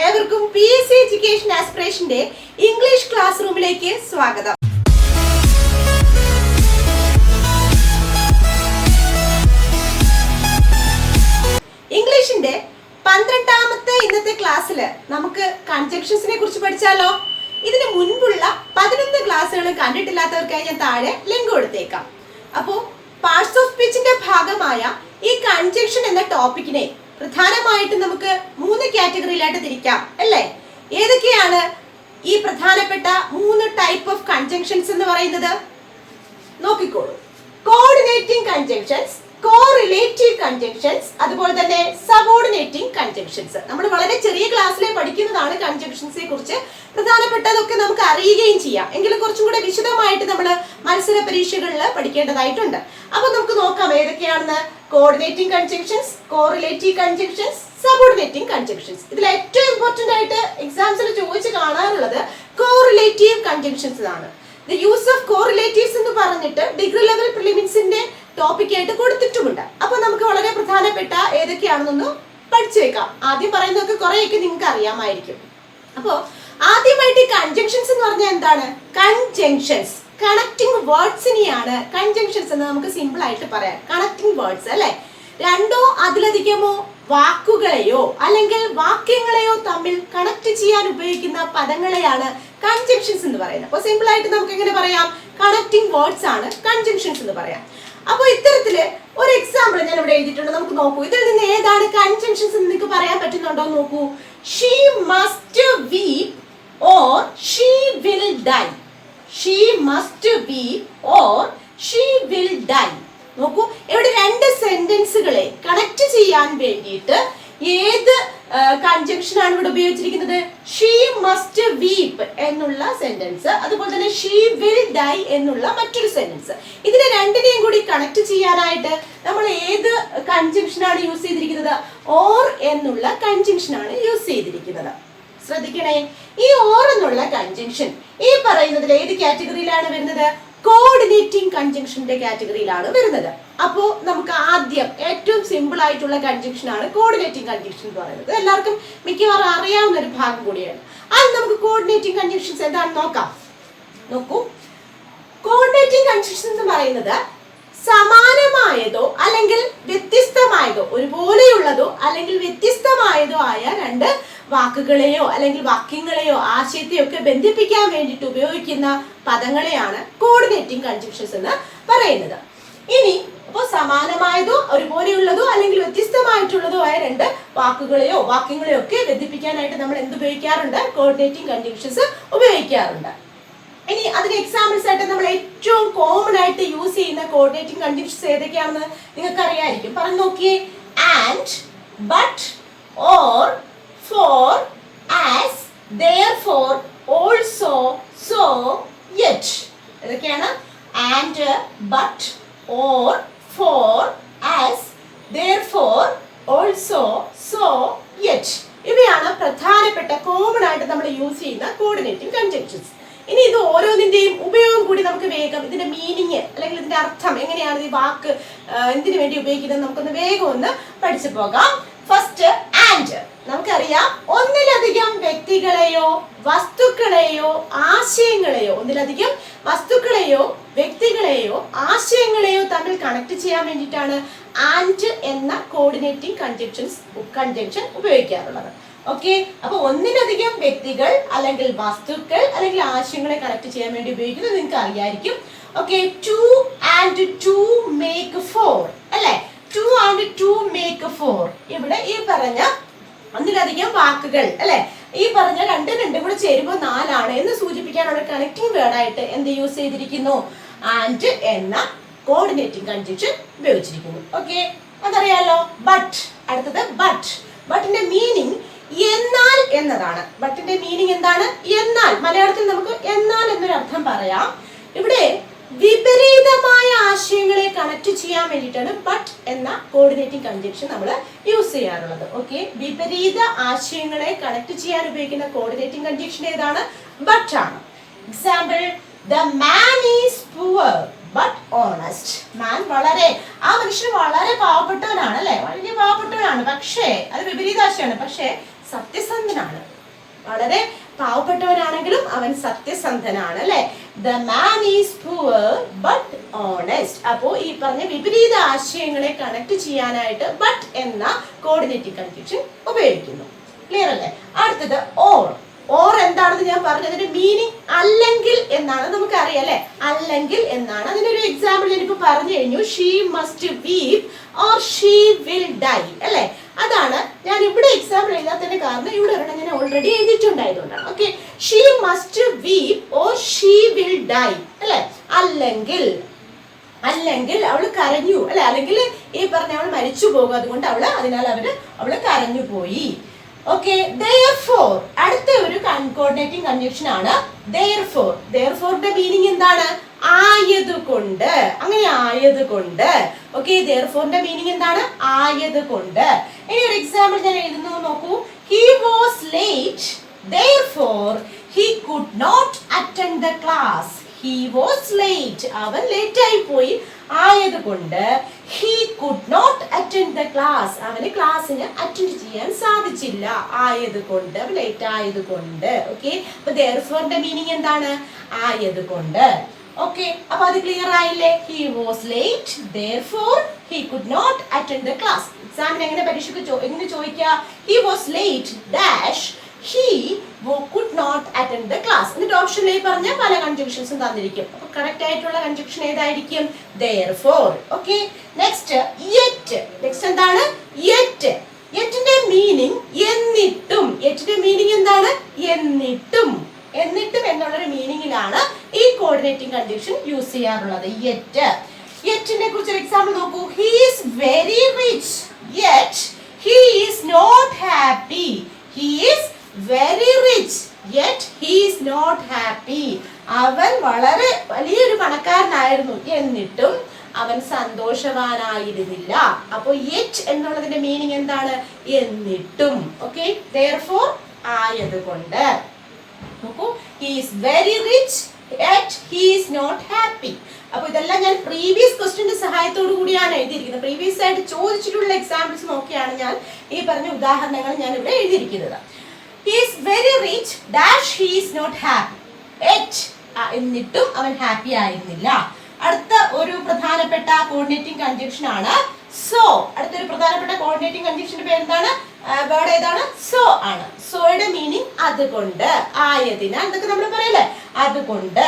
ഏവർക്കും PSC education ആസ്പിറേഷന്റെ English class റൂമിലേക്ക് സ്വാഗതം. ഇംഗ്ലീഷിന്റെ 12ാമത്തെ ഇന്നത്തെ ക്ലാസ്സിൽ നമുക്ക് കൺജങ്ഷൻസിനെ കുറിച്ച് പഠിച്ചാലോ? ഇതിന് മുൻപുള്ള 11 ക്ലാസ്സുകൾ കണ്ടിട്ടില്ലാത്തവർക്കായി ഞാൻ താഴെ ലിങ്ക് കൊടുത്തേക്കാം. അപ്പോൾ പാർട്സ് ഓഫ് സ്പീച്ചിന്റെ ഭാഗമായ ഈ കൺജങ്ഷൻ എന്ന ടോപ്പിക്കിനെ പ്രധാനമായിട്ടും നമുക്ക് 3 കാറ്റഗറിയിലായിട്ട് തിരിക്കാം അല്ലേ? ഏതൊക്കെയാണ് ഈ പ്രധാനപ്പെട്ട 3 ടൈപ്പ് ഓഫ് കൺജങ്ഷൻസ് എന്ന് പറയുന്നത്? നോക്കിക്കോളൂ. കോർഡിനേറ്റിംഗ് കൺജങ്ഷൻസ്, കോറിലേറ്റീവ് കൺജങ്ഷൻസ്, അതുപോലെ തന്നെ സബോർഡിനേറ്റിംഗ് കൺജങ്ഷൻസ്. നമ്മൾ വളരെ ചെറിയ ക്ലാസ്സിലെ പഠിക്കുന്നതാണ് കൺജങ്ഷൻസിനെ കുറിച്ച്. പ്രധാനപ്പെട്ടതൊക്കെ നമുക്ക് അറിയുകയും ചെയ്യാം. എങ്കിലും കുറച്ചും കൂടെ വിശദമായിട്ട് നമ്മൾ മത്സര പരീക്ഷകളിൽ പഠിക്കേണ്ടതായിട്ടുണ്ട്. അപ്പൊ നമുക്ക് നോക്കാം ഏതൊക്കെയാണെന്ന്. Coordinating conjunctions, correlative conjunctions, subordinating conjunctions. ഇതിൽ ഏറ്റവും ഇമ്പോർട്ടന്റ് ആയിട്ട് എക്സാംസിൽ ചോദിച്ച് കാണാറുള്ളത് കോറിലേറ്റീവ് കൺജങ്ഷൻസ് ആണ്. ദ യൂസ് ഓഫ് കോറിലേറ്റീവ്സ് എന്ന് പറഞ്ഞിട്ട് ഡിഗ്രി ലെവൽ പ്രിലിമിൻസിന്റെ ടോപ്പിക് ആയിട്ട് കൊടുത്തിട്ടുമുണ്ട്. അപ്പൊ നമുക്ക് വളരെ പ്രധാനപ്പെട്ട ഏതൊക്കെയാണെന്നൊന്ന് പഠിച്ചു വെക്കാം. ആദ്യം പറയുന്നതൊക്കെ കുറെയൊക്കെ നിങ്ങൾക്ക് അറിയാമായിരിക്കും. അപ്പോ ആദ്യമായിട്ട് ഈ കൺജങ്ഷൻസ് എന്ന് പറഞ്ഞാൽ എന്താണ്? കൺജങ്ഷൻസ് കണക്ടിങ് വേർഡ്സിനെയാണ് കൺജങ്ഷൻസ് എന്ന് നമുക്ക് സിമ്പിൾ ആയിട്ട് പറയാം. കണക്ടിങ് വേർഡ്സ് അല്ലെ? രണ്ടോ അതിലധികമോ വാക്കുകളെയോ അല്ലെങ്കിൽ വാക്യങ്ങളെയോ തമ്മിൽ കണക്ട് ചെയ്യാൻ ഉപയോഗിക്കുന്ന പദങ്ങളെയാണ് കൺജങ്ഷൻസ് എന്ന് പറയുന്നത്. അപ്പൊ സിമ്പിൾ ആയിട്ട് നമുക്ക് എങ്ങനെ പറയാം? കണക്ടിങ് വേർഡ്സ് ആണ് കൺജങ്ഷൻസ് എന്ന് പറയാം. അപ്പൊ ഇത്തരത്തില് ഒരു എക്സാമ്പിൾ ഞാൻ ഇവിടെ എഴുതിയിട്ടുണ്ട്. നമുക്ക് നോക്കൂ, ഇതിൽ നിന്ന് ഏതാണ് കൺജങ്ഷൻസ് എന്ന് നിങ്ങൾക്ക് പറയാൻ പറ്റുന്നുണ്ടോ? നോക്കൂ. She must weep or she will dye. She must weep or she will dye. നോക്കൂ, ഇവിടെ 2 സെന്റൻസുകളെ കണക്ട് ചെയ്യാൻ വേണ്ടിയിട്ട് ഏത് കൺജങ്ഷൻ ആണ് ഇവിടെ ഉപയോഗിച്ചിരിക്കുന്നത്? ഷീ മസ്റ്റ് വീപ് എന്നുള്ള സെന്റൻസ്, അതുപോലെ തന്നെ ഷീ വിൽ ഡൈ എന്നുള്ള മറ്റൊരു സെന്റൻസ്. ഇതിനെ രണ്ടിനെയും കൂടി കണക്ട് ചെയ്യാനായിട്ട് നമ്മൾ ഏത് കൺജങ്ഷൻ ആണ് യൂസ് ചെയ്തിരിക്കുന്നത്? ഓർ എന്നുള്ള കൺജങ്ഷൻ ആണ് യൂസ് ചെയ്തിരിക്കുന്നത്. ശ്രദ്ധിക്കണേ, ഈ ഓർ എന്നുള്ള കൺജങ്ഷൻ ഈ പറയുന്നതിൽ ഏത് കാറ്റഗറിയിലാണ് വരുന്നത്? കോർഡിനേറ്റിംഗ് കൺജങ്ഷന്റെ കാറ്റഗറിയിലാണ് വരുന്നത്. അപ്പോ നമുക്ക് ആദ്യം ഏറ്റവും സിമ്പിൾ ആയിട്ടുള്ള കൺജങ്ഷൻ ആണ് കോർഡിനേറ്റിംഗ് കൺജങ്ഷൻ എന്ന് പറയുന്നത്. എല്ലാവർക്കും മിക്കവാറും അറിയാവുന്ന ഒരു ഭാഗം കൂടിയാണ്. അത് നമുക്ക് കോർഡിനേറ്റിംഗ് കൺജങ്ഷൻസ് എന്താണെന്ന് നോക്കാം. നോക്കൂ, കോർഡിനേറ്റിംഗ് കൺജങ്ഷൻ എന്ന് പറയുന്നത് സമാനമായതോ അല്ലെങ്കിൽ വ്യത്യസ്തമായതോ, ഒരുപോലെയുള്ളതോ അല്ലെങ്കിൽ വ്യത്യസ്തമായതോ ആയ 2 വാക്കുകളെയോ അല്ലെങ്കിൽ വാക്യങ്ങളെയോ ആശയത്തെയോ ഒക്കെ ബന്ധിപ്പിക്കാൻ വേണ്ടിയിട്ട് ഉപയോഗിക്കുന്ന പദങ്ങളെയാണ് കോർഡിനേറ്റിംഗ് കൺജങ്ഷൻസ് എന്ന് പറയുന്നത്. ഇനി അപ്പോൾ സമാനമായതോ ഒരുപോലെയുള്ളതോ അല്ലെങ്കിൽ വ്യത്യസ്തമായിട്ടുള്ളതോ ആയ 2 വാക്കുകളെയോ വാക്യങ്ങളെയോ ഒക്കെ ബന്ധിപ്പിക്കാനായിട്ട് നമ്മൾ എന്ത് ഉപയോഗിക്കാറുണ്ട്? കോർഡിനേറ്റിംഗ് കൺജങ്ഷൻസ് ഉപയോഗിക്കാറുണ്ട്. ഇനി അതിന് എക്സാമ്പിൾസ് ആയിട്ട് നമ്മൾ ഏറ്റവും കോമൺ ആയിട്ട് യൂസ് ചെയ്യുന്ന കോർഡിനേറ്റിംഗ് കൺജങ്ഷൻസ് ഏതൊക്കെയാണെന്ന് നിങ്ങൾക്ക് അറിയാമായിരിക്കും. പറഞ്ഞു നോക്കിയേ. And, but, or, for, as, therefore, also, so, yet. ഇതൊക്കെയാണ് and, but, or, for, as, therefore, also, so, yet. ഇവയാണ് പ്രധാനപ്പെട്ട കോമൺ ആയിട്ട് നമ്മൾ യൂസ് ചെയ്യുന്ന കോർഡിനേറ്റിംഗ് കൺജങ്ഷൻസ്. ഇനി ഇത് ഓരോന്നിന്റെയും ഉപയോഗം കൂടി നമുക്ക് വേഗം ഇതിന്റെ മീനിങ് അല്ലെങ്കിൽ ഇതിന്റെ അർത്ഥം എങ്ങനെയാണ് ഈ വാക്ക് എന്തിനു വേണ്ടി ഉപയോഗിക്കുന്നത് നമുക്കൊന്ന് വേഗം ഒന്ന് പഠിച്ചു പോകാം. First, and. നമുക്കറിയാം, ഒന്നിലധികം വ്യക്തികളെയോ വസ്തുക്കളെയോ ആശയങ്ങളെയോ, ഒന്നിലധികം വസ്തുക്കളെയോ വ്യക്തികളെയോ ആശയങ്ങളെയോ തമ്മിൽ കണക്ട് ചെയ്യാൻ വേണ്ടിയിട്ടാണ് ആൻഡ് എന്ന കോർഡിനേറ്റിംഗ് കൺജങ്ഷൻ ഉപയോഗിക്കാറുള്ളത്. ഓക്കെ, അപ്പൊ ഒന്നിലധികം വ്യക്തികൾ അല്ലെങ്കിൽ വസ്തുക്കൾ അല്ലെങ്കിൽ ആശയങ്ങളെ കണക്ട് ചെയ്യാൻ വേണ്ടി ഉപയോഗിക്കുന്നത് നിങ്ങൾക്ക് അറിയായിരിക്കും. ഓക്കെ, 2 and 2 make 4 അല്ലെ? 2 and 2 make 4. ഇവിടെ ഈ പറഞ്ഞ ഒന്നിലധികം വാക്കുകൾ അല്ലെ, ഈ പറഞ്ഞ 2 കൂടെ ചേരുമ്പോൾ 4 ആണ് എന്ന് സൂചിപ്പിക്കാനുള്ള കണക്റ്റിംഗ് വേർഡായിട്ട് എന്ത് യൂസ് ചെയ്തിരിക്കുന്നു? ആൻഡ് എന്ന കോർഡിനേറ്റിംഗ് കൺജങ്ഷൻ ഉപയോഗിച്ചിരിക്കുന്നു. ഓക്കെ, അതറിയാലോ. ബട്ട്, അടുത്തത് ബട്ട്. ബട്ടിന്റെ മീനിങ് എന്നാൽ എന്നതാണ്. ബട്ടിന്റെ മീനിങ് എന്താണ്? എന്നാൽ. മലയാളത്തിൽ നമുക്ക് എന്നാൽ എന്നൊരു അർത്ഥം പറയാം. ഇവിടെ വിപരീതമായ ആശയങ്ങളെ കണക്ട് ചെയ്യാൻ വേണ്ടിയിട്ടാണ് ബട്ട് എന്ന കോർഡിനേറ്റിംഗ് കൺജങ്ഷൻ നമ്മൾ യൂസ് ചെയ്യാറുള്ളത്. ഓക്കെ, വിപരീത ആശയങ്ങളെ കണക്ട് ചെയ്യാൻ ഉപയോഗിക്കുന്ന കോർഡിനേറ്റിംഗ് കൺജങ്ഷൻ ഏതാണ്? ബട്ട് ആണ്. Example, the man is poor but honest. Man മനുഷ്യൻ വളരെ പാവപ്പെട്ടവനാണ് അല്ലെ? വളരെ പാവപ്പെട്ടവനാണ്, പക്ഷേ അത് വിപരീതാശയാണ്. പക്ഷേ സത്യസന്ധനാണ്. വളരെ പാവപ്പെട്ടവനാണെങ്കിലും അവൻ സത്യസന്ധനാണ് അല്ലെ. The man is poor but honest. അപ്പോ ഈ പറഞ്ഞ വിപരീത ആശയങ്ങളെ കണക്ട് ചെയ്യാനായിട്ട് ബട്ട് എന്ന കോർഡിനേറ്റിംഗ് കൺജങ്ഷൻ ഉപയോഗിക്കുന്നു. ക്ലിയർ അല്ലേ? അടുത്തത് ഓർ. ഓർ എന്താണെന്ന് ഞാൻ പറഞ്ഞു. അതിന്റെ മീനിങ് അല്ലെങ്കിൽ എന്നാണ്, നമുക്കറിയാം അല്ലെ. അല്ലെങ്കിൽ എന്നാണ്. അതിനൊരു എക്സാമ്പിൾ ഞാനിപ്പോ പറഞ്ഞു കഴിഞ്ഞു. She must weep or she will die അല്ലെ. അതാണ് ഞാൻ ഇവിടെ എക്സാമ്പിൾ എഴുതാത്തതിന്റെ കാരണം ഇവിടെ ഒരെണ്ണം ഞാൻ ഓൾറെഡി എഴുതിയിട്ടുണ്ടായതുകൊണ്ടാണ്. Okay, she must weep or she will die അല്ലെ. അല്ലെങ്കിൽ അല്ലെങ്കിൽ അവള് കരഞ്ഞു അല്ലെ. അല്ലെങ്കിൽ ഈ പറഞ്ഞ അവൾ മരിച്ചു പോകും, അതുകൊണ്ട് അതിനാൽ അവള് കരഞ്ഞു പോയി. ഓക്കെ, therefore അടുത്ത ഒരു കോർഡിനേറ്റിംഗ് കൺജങ്ഷൻ ആണ് therefore. therefore-ന്റെ മീനിങ് എന്താണ്? ആയതുകൊണ്ട്. അങ്ങനെ ആയതുകൊണ്ട്. ഓക്കെ, therefore-ന്റെ മീനിങ് എന്താണ്? ആയതുകൊണ്ട്. ഇനി ഒരു എക്സാമ്പിൾ ഞാൻ എഴുതുന്നു, നോക്കൂ. He was late, therefore he could not attend the class. He was late. അവൻ ലേറ്റ് ആയി പോയി, ആയതുകൊണ്ട് he could not attend the class. അവന് ക്ലാസ്സിന് അറ്റൻഡ് ചെയ്യാൻ സാധിച്ചില്ല, ആയതുകൊണ്ട്, ലേറ്റ് ആയതുകൊണ്ട്. ഓക്കെ, അപ്പൊ therefore-ന്റെ മീനിങ് എന്താണ്? ആയതുകൊണ്ട്. ഓക്കെ, അപ്പൊ അത് ക്ലിയർ ആയില്ലേ? he was late, therefore he could not attend the class. എക്സാമിന് എങ്ങനെ പരീക്ഷയ്ക്ക് എങ്ങനെ ചോദിക്കുക? he was late dash he could not attend the class. എന്നിട്ട് ഓപ്ഷനിൽ പറഞ്ഞ പല കൺജങ്ഷൻസും തന്നിരിക്കും. അപ്പൊ കറക്റ്റ് ആയിട്ടുള്ള കൺജങ്ഷൻ ഏതായിരിക്കും? therefore. Okay, next yet. Next എന്താണ്? yet. yetന്റെ മീനിങ് എന്നിട്ടും. yetന്റെ മീനിങ് എന്താണ്? എന്നിട്ടും. എന്നിട്ടും എന്നുള്ളൊരു മീനിങ്ങിലാണ് ഈ കോർഡിനേറ്റിംഗ് കൺജങ്ഷൻ യൂസ് ചെയ്യാറുള്ളത്. yet. yetനെ കുറിച്ച് ഒരു എക്സാമ്പിൾ നോക്കൂ. he is very rich yet he is not happy. he is very rich yet he is not happy. അവൻ വളരെ വലിയൊരു പണക്കാരനായിരുന്നു, എന്നിട്ടും അവൻ സന്തോഷവാനായിരുന്നില്ല. അപ്പോൾ yet എന്നുള്ളതിന്റെ മീനിങ് എന്താണ്? എന്നിട്ടും. ഓക്കെ, therefore ആയതുകൊണ്ട്. നോക്കൂ, he is very rich yet he is not happy. അപ്പൊ ഇതെല്ലാം ഞാൻ പ്രീവിയസ് ക്വസ്റ്റ്യന്റെ സഹായത്തോടു കൂടിയാണ് എഴുതിയിരിക്കുന്നത്. പ്രീവിയസ് ആയിട്ട് ചോദിച്ചിട്ടുള്ള എക്സാമ്പിൾസ് നോക്കിയാണ് ഞാൻ ഈ പറഞ്ഞ ഉദാഹരണങ്ങൾ ഞാൻ ഇവിടെ എഴുതിയിരിക്കുന്നത്. he is very rich dash he is not happy yet എന്നിട്ടും അവൻ ഹാപ്പി ആയിരുന്നില്ല. അടുത്ത ഒരു പ്രധാനപ്പെട്ട കോർഡിനേറ്റിംഗ് കൺജങ്ഷൻ ആണ് so. അടുത്തൊരു പ്രധാനപ്പെട്ട കോർഡിനേറ്റിംഗ് കൺജങ്ഷന്റെ പേര് എന്താണ്? വേർഡ് ഏതാണ്? so ആണ്. soയുടെ മീനിങ് അതുകൊണ്ട്, ആയതിനാൽ എന്നൊക്കെ നമ്മൾ പറയല്ലേ, അതുകൊണ്ട്.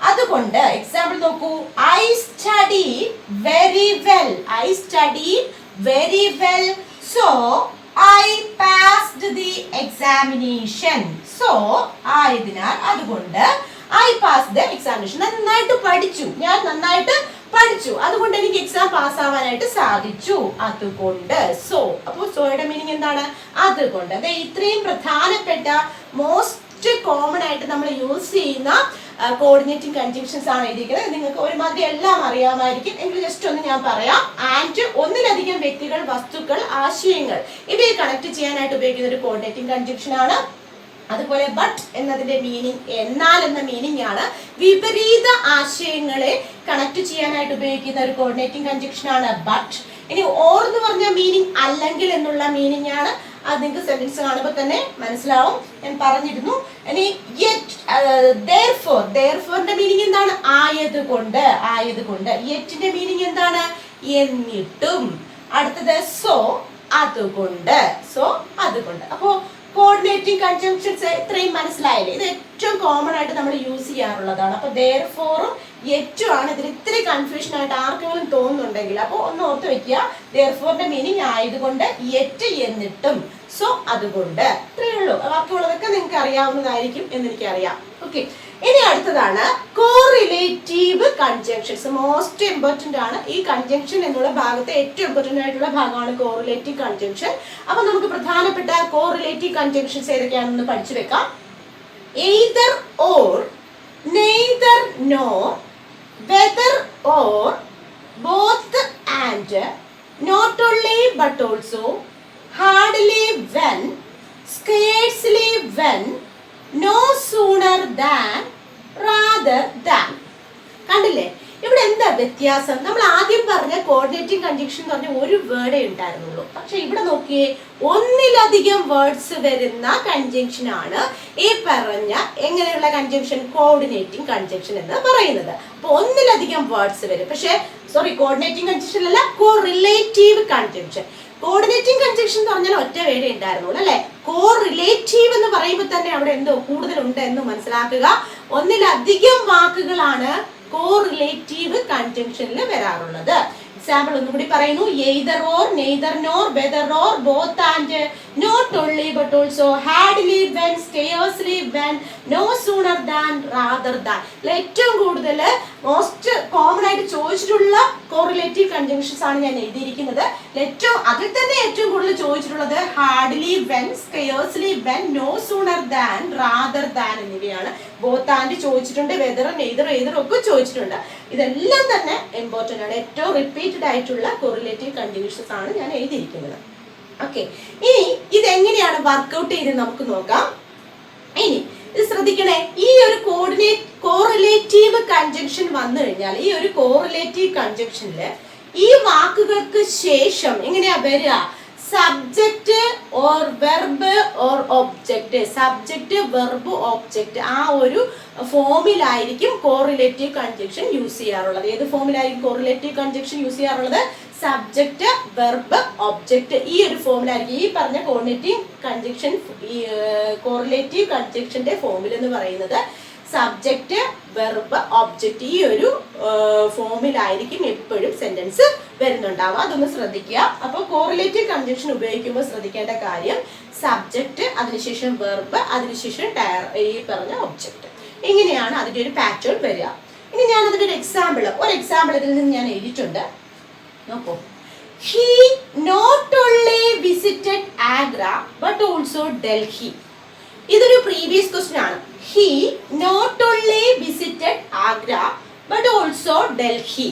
അതുകൊണ്ട് എക്സാമ്പിൾ നോക്കൂ. I studied very well. I studied very well so I passed the examination. so ആയതിനാൽ, അതുകൊണ്ട് I passed the examination. നന്നായിട്ട് പഠിച്ചു, ഞാൻ നന്നായിട്ട് പഠിച്ചു, അതുകൊണ്ട് എനിക്ക് എക്സാം പാസ് ആവാനായിട്ട് സാധിച്ചു, അതുകൊണ്ട്. സോ അപ്പോൾ സോയുടെ മീനിങ് എന്താണ്? അതുകൊണ്ട്. അതെ, ഇത്രയും പ്രധാനപ്പെട്ട മോസ്റ്റ് കോമൺ ആയിട്ട് നമ്മൾ യൂസ് ചെയ്യുന്ന കോർഡിനേറ്റിംഗ് കൺജങ്ഷൻസ് ആണ് എഴുതിയിരിക്കുന്നത്. നിങ്ങൾക്ക് ഒരുമാതിരി എല്ലാം അറിയാമായിരിക്കും, എങ്കിൽ ജസ്റ്റ് ഒന്ന് ഞാൻ പറയാം. ആൻഡ് ഒന്നിലധികം വ്യക്തികൾ, വസ്തുക്കൾ, ആശയങ്ങൾ ഇവയെ കണക്ട് ചെയ്യാനായിട്ട് ഉപയോഗിക്കുന്ന ഒരു കോർഡിനേറ്റിംഗ് കൺജങ്ഷൻ ആണ്. അതുപോലെ ബട്ട് എന്നതിന്റെ മീനിങ് എന്നാൽ എന്ന മീനിങ് ആണ്. വിപരീത ആശയങ്ങളെ കണക്ട് ചെയ്യാനായിട്ട് ഉപയോഗിക്കുന്ന ഒരു കോർഡിനേറ്റിംഗ് കൺജങ്ഷൻ ആണ് ബട്ട്. ഇനി ഓർ എന്ന് പറഞ്ഞ മീനിങ് അല്ലെങ്കിൽ എന്നുള്ള മീനിങ് ആണ്. അത് നിങ്ങൾക്ക് സെന്റൻസ് കാണുമ്പോൾ തന്നെ മനസ്സിലാവും, ഞാൻ പറഞ്ഞിരുന്നു. ഇനി therefore. therefore-ന്റെ മീനിങ് എന്താണ്? ആയതുകൊണ്ട്. ആയതുകൊണ്ട്. yetന്റെ മീനിങ് എന്താണ്? എന്നിട്ടും. അടുത്തത് so. അതുകൊണ്ട്. so അതുകൊണ്ട്. അപ്പോ കോർഡിനേറ്റിംഗ് കൺജങ്ഷൻസ് ഇത്രയും മനസ്സിലായില്ലേ? ഇത് ഏറ്റവും കോമൺ ആയിട്ട് നമ്മൾ യൂസ് ചെയ്യാറുള്ളതാണ്. അപ്പൊ therefore-ഉം yet-ഉം ആണ്. ഇതിൽ ഇത്തിരി കൺഫ്യൂഷൻ ആയിട്ട് ആർക്കെങ്കിലും തോന്നുന്നുണ്ടെങ്കിൽ അപ്പോൾ ഒന്ന് ഓർത്ത് വെക്കുക. therefore-ന്റെ മീനിങ് ആയതുകൊണ്ട്, yet എന്നിട്ടും, so അതുകൊണ്ട്. ഇത്രയേ ഉള്ളൂ. ബാക്കിയുള്ളതൊക്കെ നിങ്ങൾക്ക് അറിയാവുന്നതായിരിക്കും എന്നെനിക്കറിയാം. ഓക്കെ, ഇനി അടുത്തതാണ് കോറിലേറ്റീവ് കൺജങ്ഷൻസ്. മോസ്റ്റ് ഇമ്പോർട്ടന്റ് ആണ്. ഈ കൺജങ്ഷൻ എന്നുള്ള ഭാഗത്തെ ഏറ്റവും ഇമ്പോർട്ടന്റ് ആയിട്ടുള്ള ഭാഗമാണ് കോറിലേറ്റീവ് കൺജങ്ഷൻ. അപ്പൊ നമുക്ക് പ്രധാനപ്പെട്ട കോറിലേറ്റീവ് കൺജങ്ഷൻസ് ഏതൊക്കെയാണെന്ന് പഠിച്ചു വെക്കാം. either or, neither nor, whether or, both and, not only but also, hardly when, scarcely when, no sooner than, rather than. കണ്ടില്ലേ? ഇവിടെ ഇവിടെ എന്താ വ്യത്യാസം? നമ്മൾ ആദ്യം പറഞ്ഞ കോർഡിനേറ്റിംഗ് കൺജങ്ഷൻ എന്ന് പറഞ്ഞ ഒരു വേർഡേ ഉണ്ടായിരുന്നുള്ളൂ. പക്ഷെ ഇവിടെ നോക്കിയേ, ഒന്നിലധികം വേർഡ്സ് വരുന്ന കൺജങ്ഷൻ ആണ് ഈ പറഞ്ഞ എങ്ങനെയുള്ള കൺജങ്ഷൻ, കോർഡിനേറ്റിംഗ് കൺജങ്ഷൻ എന്ന് പറയുന്നത്. അപ്പൊ ഒന്നിലധികം വേർഡ്സ് വരും. പക്ഷെ കോർഡിനേറ്റിംഗ് കൺജങ്ഷൻ അല്ല, കോറിലേറ്റീവ് കൺജങ്ഷൻ. കോർഡിനേറ്റിംഗ് കൺജങ്ഷൻ എന്ന് പറഞ്ഞാൽ ഒറ്റ വേർഡേ ഉണ്ടായിരുന്നുള്ളൂ അല്ലെ. കോറിലേറ്റീവ് എന്ന് പറയുമ്പോൾ തന്നെ അവിടെ എന്തോ കൂടുതലുണ്ട് എന്ന് മനസ്സിലാക്കുക. ഒന്നിലധികം വാക്കുകളാണ് കോറിലേറ്റീവ് കൺജങ്ഷനിൽ വരാറുള്ളത്. എക്സാമ്പിൾ ഒന്നുകൂടി പറയുന്നു. Either or, neither nor, whether or, both and, not only but also, hardly when, scarcely when, no sooner than, rather than. ഏറ്റവും കൂടുതൽ മോസ്റ്റ് കോമൺ ആയിട്ട് ചോദിച്ചിട്ടുള്ള കോറിലേറ്റീവ് കൺജങ്ഷൻസ് ആണ് ഞാൻ എഴുതിയിരിക്കുന്നത്. അതിൽ തന്നെ ഏറ്റവും കൂടുതൽ ചോദിച്ചിട്ടുള്ളത് hardly when, scarcely when, no sooner than, rather than എന്നിവയാണ്. ബോത്ത് ആൻഡ് ചോദിച്ചിട്ടുണ്ട്, വെദറും നെയ്തറും ഏതറും ഒക്കെ ചോദിച്ചിട്ടുണ്ട്. ഇതെല്ലാം തന്നെ ഇമ്പോർട്ടൻ്റ് ആണ്. ഏറ്റവും റിപ്പീറ്റഡ് ആയിട്ടുള്ള കോറിലേറ്റീവ് കൺജങ്ഷൻസ് ആണ് ഞാൻ എഴുതിയിരിക്കുന്നത്. ഓക്കെ, ഇനി ഇതെങ്ങനെയാണ് വർക്ക്ഔട്ട് ചെയ്ത് നമുക്ക് നോക്കാം. ഇനി ഇത് ശ്രദ്ധിക്കണേ, ഈ ഒരു കോറിലേറ്റീവ് കൺജങ്ഷൻ വന്നു കഴിഞ്ഞാൽ ഈ ഒരു കോറിലേറ്റീവ് കൺജങ്ഷനില് ഈ വാക്കുകൾക്ക് ശേഷം എങ്ങനെയാ വരിക? Subject or verb or object, subject verb object, ആ ഒരു ഫോമിലായിരിക്കും കോറിലേറ്റീവ് കൺജങ്ഷൻ യൂസ് ചെയ്യാറുള്ളത്. ഏത് ഫോമിലായിരിക്കും കോറിലേറ്റീവ് കൺജങ്ഷൻ യൂസ് ചെയ്യാറുള്ളത്? സബ്ജക്റ്റ് വെർബ് ഒബ്ജക്റ്റ്, ഈ ഒരു ഫോമിലായിരിക്കും. ഈ പറഞ്ഞ കോർഡിനേറ്റീവ് കൺജങ്ഷൻ, കോറിലേറ്റീവ് കൺജങ്ഷന്റെ ഫോമിൽ എന്ന് പറയുന്നത് സബ്ജക്റ്റ് വെർബ് ഒബ്ജക്റ്റ്, ഈ ഒരു ഫോമിലായിരിക്കും എപ്പോഴും സെന്റൻസ് വരുന്നുണ്ടാവുക. അതൊന്ന് ശ്രദ്ധിക്കുക. അപ്പോൾ കോറിലേറ്റീവ് കൺജങ്ഷൻ ഉപയോഗിക്കുമ്പോൾ ശ്രദ്ധിക്കേണ്ട കാര്യം സബ്ജക്റ്റ്, അതിനുശേഷം വെർബ്, അതിനുശേഷം ഈ പറഞ്ഞ ഒബ്ജക്റ്റ്. ഇങ്ങനെയാണ് അതിന്റെ ഒരു പാറ്റേൺ വരിക. ഇനി ഞാൻ അതിന്റെ ഒരു എക്സാമ്പിൾ ഇതിൽ നിന്ന് ഞാൻ എഴുതിയിട്ടുണ്ട്. നോക്കൂ. He not only visited Agra but also Delhi. ഇതൊരു പ്രീവിയസ് ക്വസ്റ്റ്യൻ ആണ്. He not only visited Agra but also Delhi.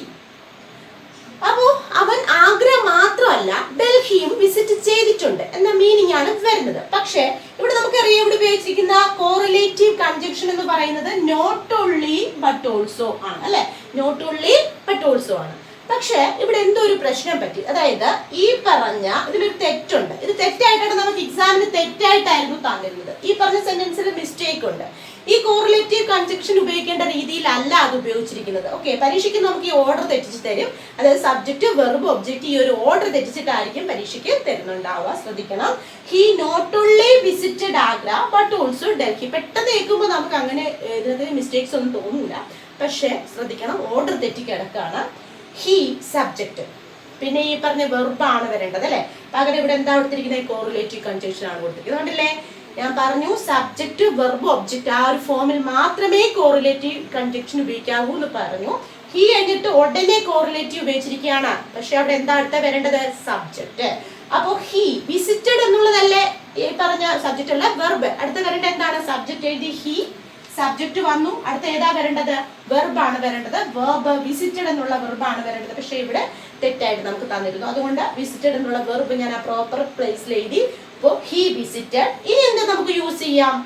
അപ്പോൾ അവൻ ആഗ്ര മാത്രമല്ല ഡൽഹിയും വിസിറ്റ് ചെയ്തിട്ടുണ്ട് എന്ന മീനിങ് ആണ് വരുന്നത്. പക്ഷേ ഇവിടെ നമുക്കറിയാം, ഇവിടെ ഉപയോഗിച്ചിരിക്കുന്ന കോറിലേറ്റീവ് കൺജങ്ഷൻ എന്ന് പറയുന്നത് നോട്ട് ഓൺലി ബട്ട് ഓൾസോ ആണ് അല്ലെ. നോട്ട് ഓൺലി ബട്ട് ഓൾസോ ആണ്. പക്ഷെ ഇവിടെ എന്തോ ഒരു പ്രശ്നം പറ്റി. അതായത് ഈ പറഞ്ഞ ഇതിലൊരു തെറ്റുണ്ട്. ഇത് തെറ്റായിട്ടാണ് നമുക്ക് എക്സാമിന് തെറ്റായിട്ടായിരുന്നു തന്നിരുന്നത്. ഈ പറഞ്ഞ സെന്റൻസിൽ മിസ്റ്റേക്ക് ഉണ്ട്. ഈ കോറിലേറ്റീവ് കൺജങ്ഷൻ ഉപയോഗിക്കേണ്ട രീതിയിലല്ല അത് ഉപയോഗിച്ചിരിക്കുന്നത്. ഓക്കെ, പരീക്ഷയ്ക്ക് നമുക്ക് ഈ ഓർഡർ തെറ്റിച്ച് തരും. അതായത് സബ്ജക്റ്റ് വെർബ് ഒബ്ജക്റ്റ്, ഈ ഒരു ഓർഡർ തെറ്റിച്ചിട്ടായിരിക്കും പരീക്ഷയ്ക്ക് തരുന്നുണ്ടാവുക. ശ്രദ്ധിക്കണം. He not only visited Agra but also Delhi. പെട്ടെന്ന് കേൾക്കുമ്പോൾ നമുക്ക് അങ്ങനെ ഇതിനകത്ത് മിസ്റ്റേക്സ് ഒന്നും തോന്നില്ല. പക്ഷെ ശ്രദ്ധിക്കണം, ഓർഡർ തെറ്റിക്കിടക്കാണ്. ഹി സബ്ജക്റ്റ്, പിന്നെ ഈ പറഞ്ഞ വെർബാണ് വരേണ്ടത് അല്ലെ. പകരം ഇവിടെ എന്താ കൊടുത്തിരിക്കുന്നത്? കോറിലേറ്റീവ് കൺജങ്ഷൻ ആണ് കൊടുത്തിരിക്കുന്നത്. കണ്ടില്ലേ, ഞാൻ പറഞ്ഞു സബ്ജക്റ്റ് വെർബ് ഒബ്ജക്റ്റ് ആ ഒരു ഫോമിൽ മാത്രമേ കോറിലേറ്റീവ് കൺജങ്ഷൻ ഉപയോഗിക്കാവൂ എന്ന് പറഞ്ഞു. ഹി കഴിഞ്ഞിട്ട് ഉടനെ കോറിലേറ്റീവ് ഉപയോഗിച്ചിരിക്കുകയാണ്. പക്ഷെ അവിടെ എന്താ അടുത്ത വരേണ്ടത്? സബ്ജക്റ്റ്. അപ്പോ ഹി വിസിറ്റഡ് എന്നുള്ളതല്ലേ ഈ പറഞ്ഞ സബ്ജക്റ്റ് അല്ല, വെർബ്. അടുത്ത വരേണ്ടത് എന്താണ്? സബ്ജക്റ്റ് എഴുതി, ഹി സബ്ജക്റ്റ് വന്നു. അടുത്ത ഏതാ വരേണ്ടത്? വെർബാണ് വരേണ്ടത്. വെർബ് വിസിറ്റഡ് എന്നുള്ള വെർബാണ് വരേണ്ടത്. പക്ഷെ ഇവിടെ തെറ്റായിട്ട് നമുക്ക് തന്നിരുന്നു. അതുകൊണ്ട് വിസിറ്റഡ് എന്നുള്ള വെർബ് ഞാൻ ആ പ്രോപ്പർ പ്ലേസിൽ എഴുതി. അപ്പോൾ ഹി വിസിറ്റഡ്. ഇനി എന്താ നമുക്ക് യൂസ് ചെയ്യാം?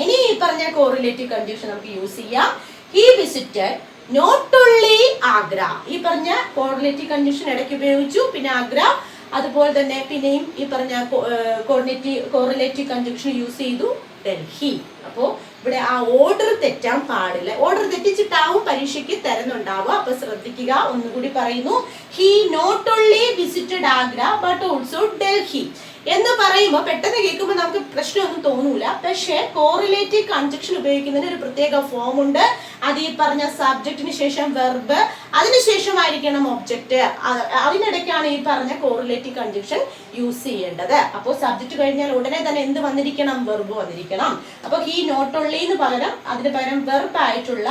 ഇനി ഈ പറഞ്ഞ കോറിലേറ്റീവ് കൺജങ്ഷൻ നമുക്ക് യൂസ് ചെയ്യാം. He visited not only Agra. ഈ പറഞ്ഞ കോറിലേറ്റീവ് കൺജങ്ഷൻ ഇടയ്ക്ക് ഉപയോഗിച്ചു, പിന്നെ ആഗ്ര. അതുപോലെ തന്നെ പിന്നെയും ഈ പറഞ്ഞ കോറിലേറ്റീവ് കൺജങ്ഷൻ യൂസ് ചെയ്തു, ഡൽഹി. അപ്പോൾ ഇവിടെ ആ ഓർഡർ തെറ്റാൻ പാടില്ല. ഓർഡർ തെറ്റിച്ചിട്ടാവും പരീക്ഷയ്ക്ക് തരുന്നുണ്ടാവുക. അപ്പൊ ശ്രദ്ധിക്കുക. ഒന്നുകൂടി പറയുന്നു. He not only visited Agra but also Delhi എന്ന് പറയുമ്പോൾ പെട്ടെന്ന് കേൾക്കുമ്പോൾ നമുക്ക് പ്രശ്നമൊന്നും തോന്നൂല. പക്ഷെ കോറിലേറ്റീവ് കൺജങ്ഷൻ ഉപയോഗിക്കുന്നതിന് ഒരു പ്രത്യേക ഫോം ഉണ്ട്. അത് ഈ പറഞ്ഞ സബ്ജക്റ്റിന് ശേഷം വെർബ്, അതിനുശേഷമായിരിക്കണം ഒബ്ജക്റ്റ്. അതിനിടയ്ക്കാണ് ഈ പറഞ്ഞ കോറിലേറ്റീവ് കൺജങ്ഷൻ യൂസ് ചെയ്യേണ്ടത്. അപ്പോൾ സബ്ജക്റ്റ് കഴിഞ്ഞാൽ ഉടനെ തന്നെ എന്ത് വന്നിരിക്കണം? വെർബ് വന്നിരിക്കണം. അപ്പൊ ഹി നോട്ട് ഓൺലി എന്ന് പകരം അതിന് പകരം വെർബ് ആയിട്ടുള്ള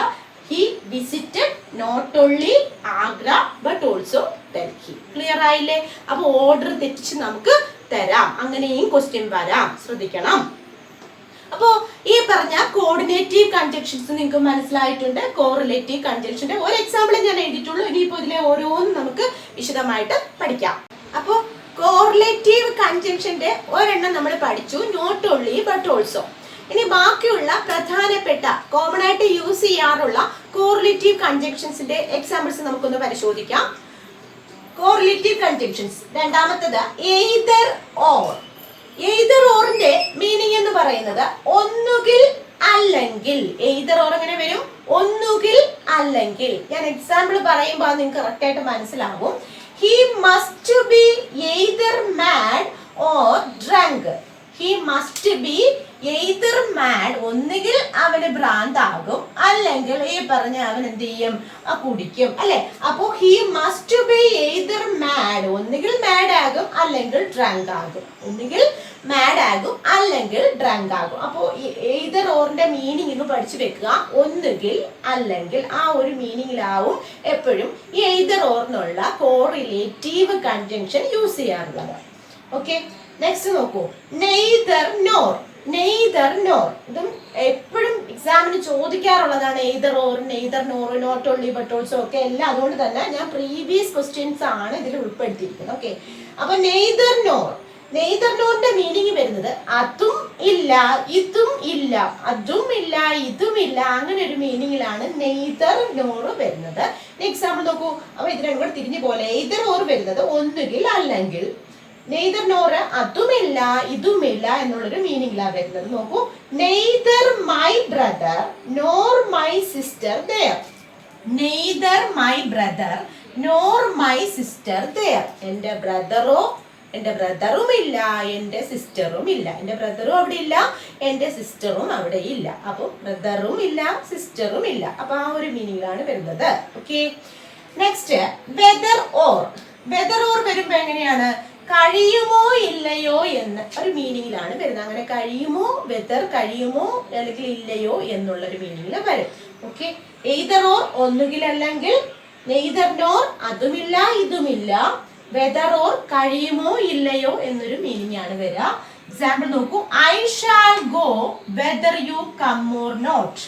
he visited not only Agra but also Delhi. Clear ആയില്ലേ? അപ്പൊ ഓർഡർ തെറ്റിച്ച് നമുക്ക് തരാം. അങ്ങനെയും ക്വസ്റ്റ്യൻ വരാം. ശ്രദ്ധിക്കണം. അപ്പോ ഈ പറഞ്ഞ കോർഡിനേറ്റീവ് കൺജങ്ഷൻസ് നിങ്ങൾക്ക് മനസ്സിലായിട്ടുണ്ട്. കോറിലേറ്റീവ് കൺജങ്ഷന്റെ ഒരു എക്സാമ്പിൾ ഞാൻ എഴുതിയിട്ടുള്ളൂ. ഇനിയിപ്പോ ഇതിലെ ഓരോന്നും നമുക്ക് വിശദമായിട്ട് പഠിക്കാം. അപ്പോ കോറിലേറ്റീവ് കൺജങ്ഷന്റെ ഒരെണ്ണം നമ്മൾ പഠിച്ചു, നോട്ട് ഓൺലി ബട്ട് ഓൾസോ. ഇനി ബാക്കിയുള്ള പ്രധാനപ്പെട്ട കോമൺ ആയിട്ട് യൂസ് ചെയ്യാറുള്ള കോറിലേറ്റീവ് കൺജങ്ഷൻസിന്റെ എക്സാമ്പിൾസ് നമുക്കൊന്ന് പരിശോധിക്കാം. കോറിലേറ്റീവ് കൺജങ്ഷൻസ് രണ്ടാമത്തത് എയ്തർ ഓർ. എയ്തർ ഓറിന്റെ മീനിങ് എന്ന് പറയുന്നത് ഒന്നുകിൽ അല്ലെങ്കിൽ. എയ്തർ ഓർ എങ്ങനെ വരും? ഒന്നുകിൽ അല്ലെങ്കിൽ. ഞാൻ എക്സാമ്പിൾ പറയുമ്പോൾ നിങ്ങൾക്ക് കറക്റ്റ് ആയിട്ട് മനസ്സിലാവും. He must be either mad or drunk. He must be either mad. ഒന്നുകിൽ അവന് ഭ്രാന്താകും, അല്ലെങ്കിൽ ഈ പറഞ്ഞ അവൻ എന്ത് ചെയ്യും? കുടിക്കും അല്ലെ. അപ്പോ he must be either mad. ഒന്നുകിൽ മാഡ് ആകും അല്ലെങ്കിൽ ഡ്രങ്ക് ആകും. ഒന്നുകിൽ മാഡ് ആകും അല്ലെങ്കിൽ ഡ്രങ്ക് ആകും. അപ്പോ either ഓറിന്റെ മീനിങ് ഇന്ന് പഠിച്ചു വെക്കുക. ഒന്നുകിൽ അല്ലെങ്കിൽ ആ ഒരു മീനിങ്ങിലാവും എപ്പോഴും ഈ either ഓറിനുള്ള കോറിലേറ്റീവ് കൺജങ്ഷൻ യൂസ് ചെയ്യാറുള്ളത്. ഓക്കെ, നെക്സ്റ്റ് നോക്കൂ. Neither nor. നെയ്തർ നോർ ഇതും എപ്പോഴും എക്സാമിന് ചോദിക്കാറുള്ളതാണ്. Either or, neither nor, not only but also ഒക്കെ എല്ലാം. അതുകൊണ്ട് തന്നെ ഞാൻ പ്രീവിയസ് ക്വസ്റ്റ്യൻസ് ആണ് ഇതിൽ ഉൾപ്പെടുത്തിയിരിക്കുന്നത്. ഓക്കെ, അപ്പൊ നെയ്തർ നോർ. നെയ്തർ നോറിന്റെ മീനിങ് വരുന്നത് അതും ഇല്ല ഇതും ഇല്ല, അതും ഇല്ല ഇതും ഇല്ല, അങ്ങനെ ഒരു മീനിങ്ങിലാണ് നെയ്തർ നോർ വരുന്നത്. എക്സാമ്പിൾ നോക്കൂ. അപ്പൊ ഇത് രണ്ടും കൂടെ തിരിഞ്ഞു പോലെ. എയ്തർ ഓർ വരുന്നത് ഒന്നുകിൽ അല്ലെങ്കിൽ. നെയ്തർ നോർ അതുമില്ല ഇതുമില്ല എന്നുള്ളൊരു മീനിങ്ങിലാണ് വരുന്നത്. നോക്കൂ. Neither my brother nor my sister there. Neither my brother nor my sister there. എൻ്റെ ബ്രദറും ഇല്ല, എൻ്റെ സിസ്റ്ററും ഇല്ല. എൻ്റെ ബ്രദറും അവിടെ ഇല്ല, എൻ്റെ സിസ്റ്ററും അവിടെ ഇല്ല. അപ്പൊ ബ്രദറും ഇല്ല, സിസ്റ്ററും ഇല്ല. അപ്പൊ ആ ഒരു മീനിങ്ങിലാണ് വരുന്നത്. Okay, next whether or. Whether or വരുമ്പോ എങ്ങനെയാണ്? കഴിയുമോ ഇല്ലയോ എന്ന് ഒരു മീനിങ്ങിലാണ് വരുന്നത്. അങ്ങനെ കഴിയുമോ, വെദർ കഴിയുമോ അല്ലെങ്കിൽ ഇല്ലയോ എന്നുള്ള ഒരു മീനിങ്ങിൽ വരും. ഓക്കെ, എയ്തർ ഓർ ഒന്നുകിൽ അല്ലെങ്കിൽ, നെയ്തർ നോർ അതുമില്ല ഇതുമില്ല, വെദർ ഓർ കഴിയുമോ ഇല്ലയോ എന്നൊരു മീനിങ് ആണ് വരിക. എക്സാമ്പിൾ നോക്കൂ. I shall go whether you come or not.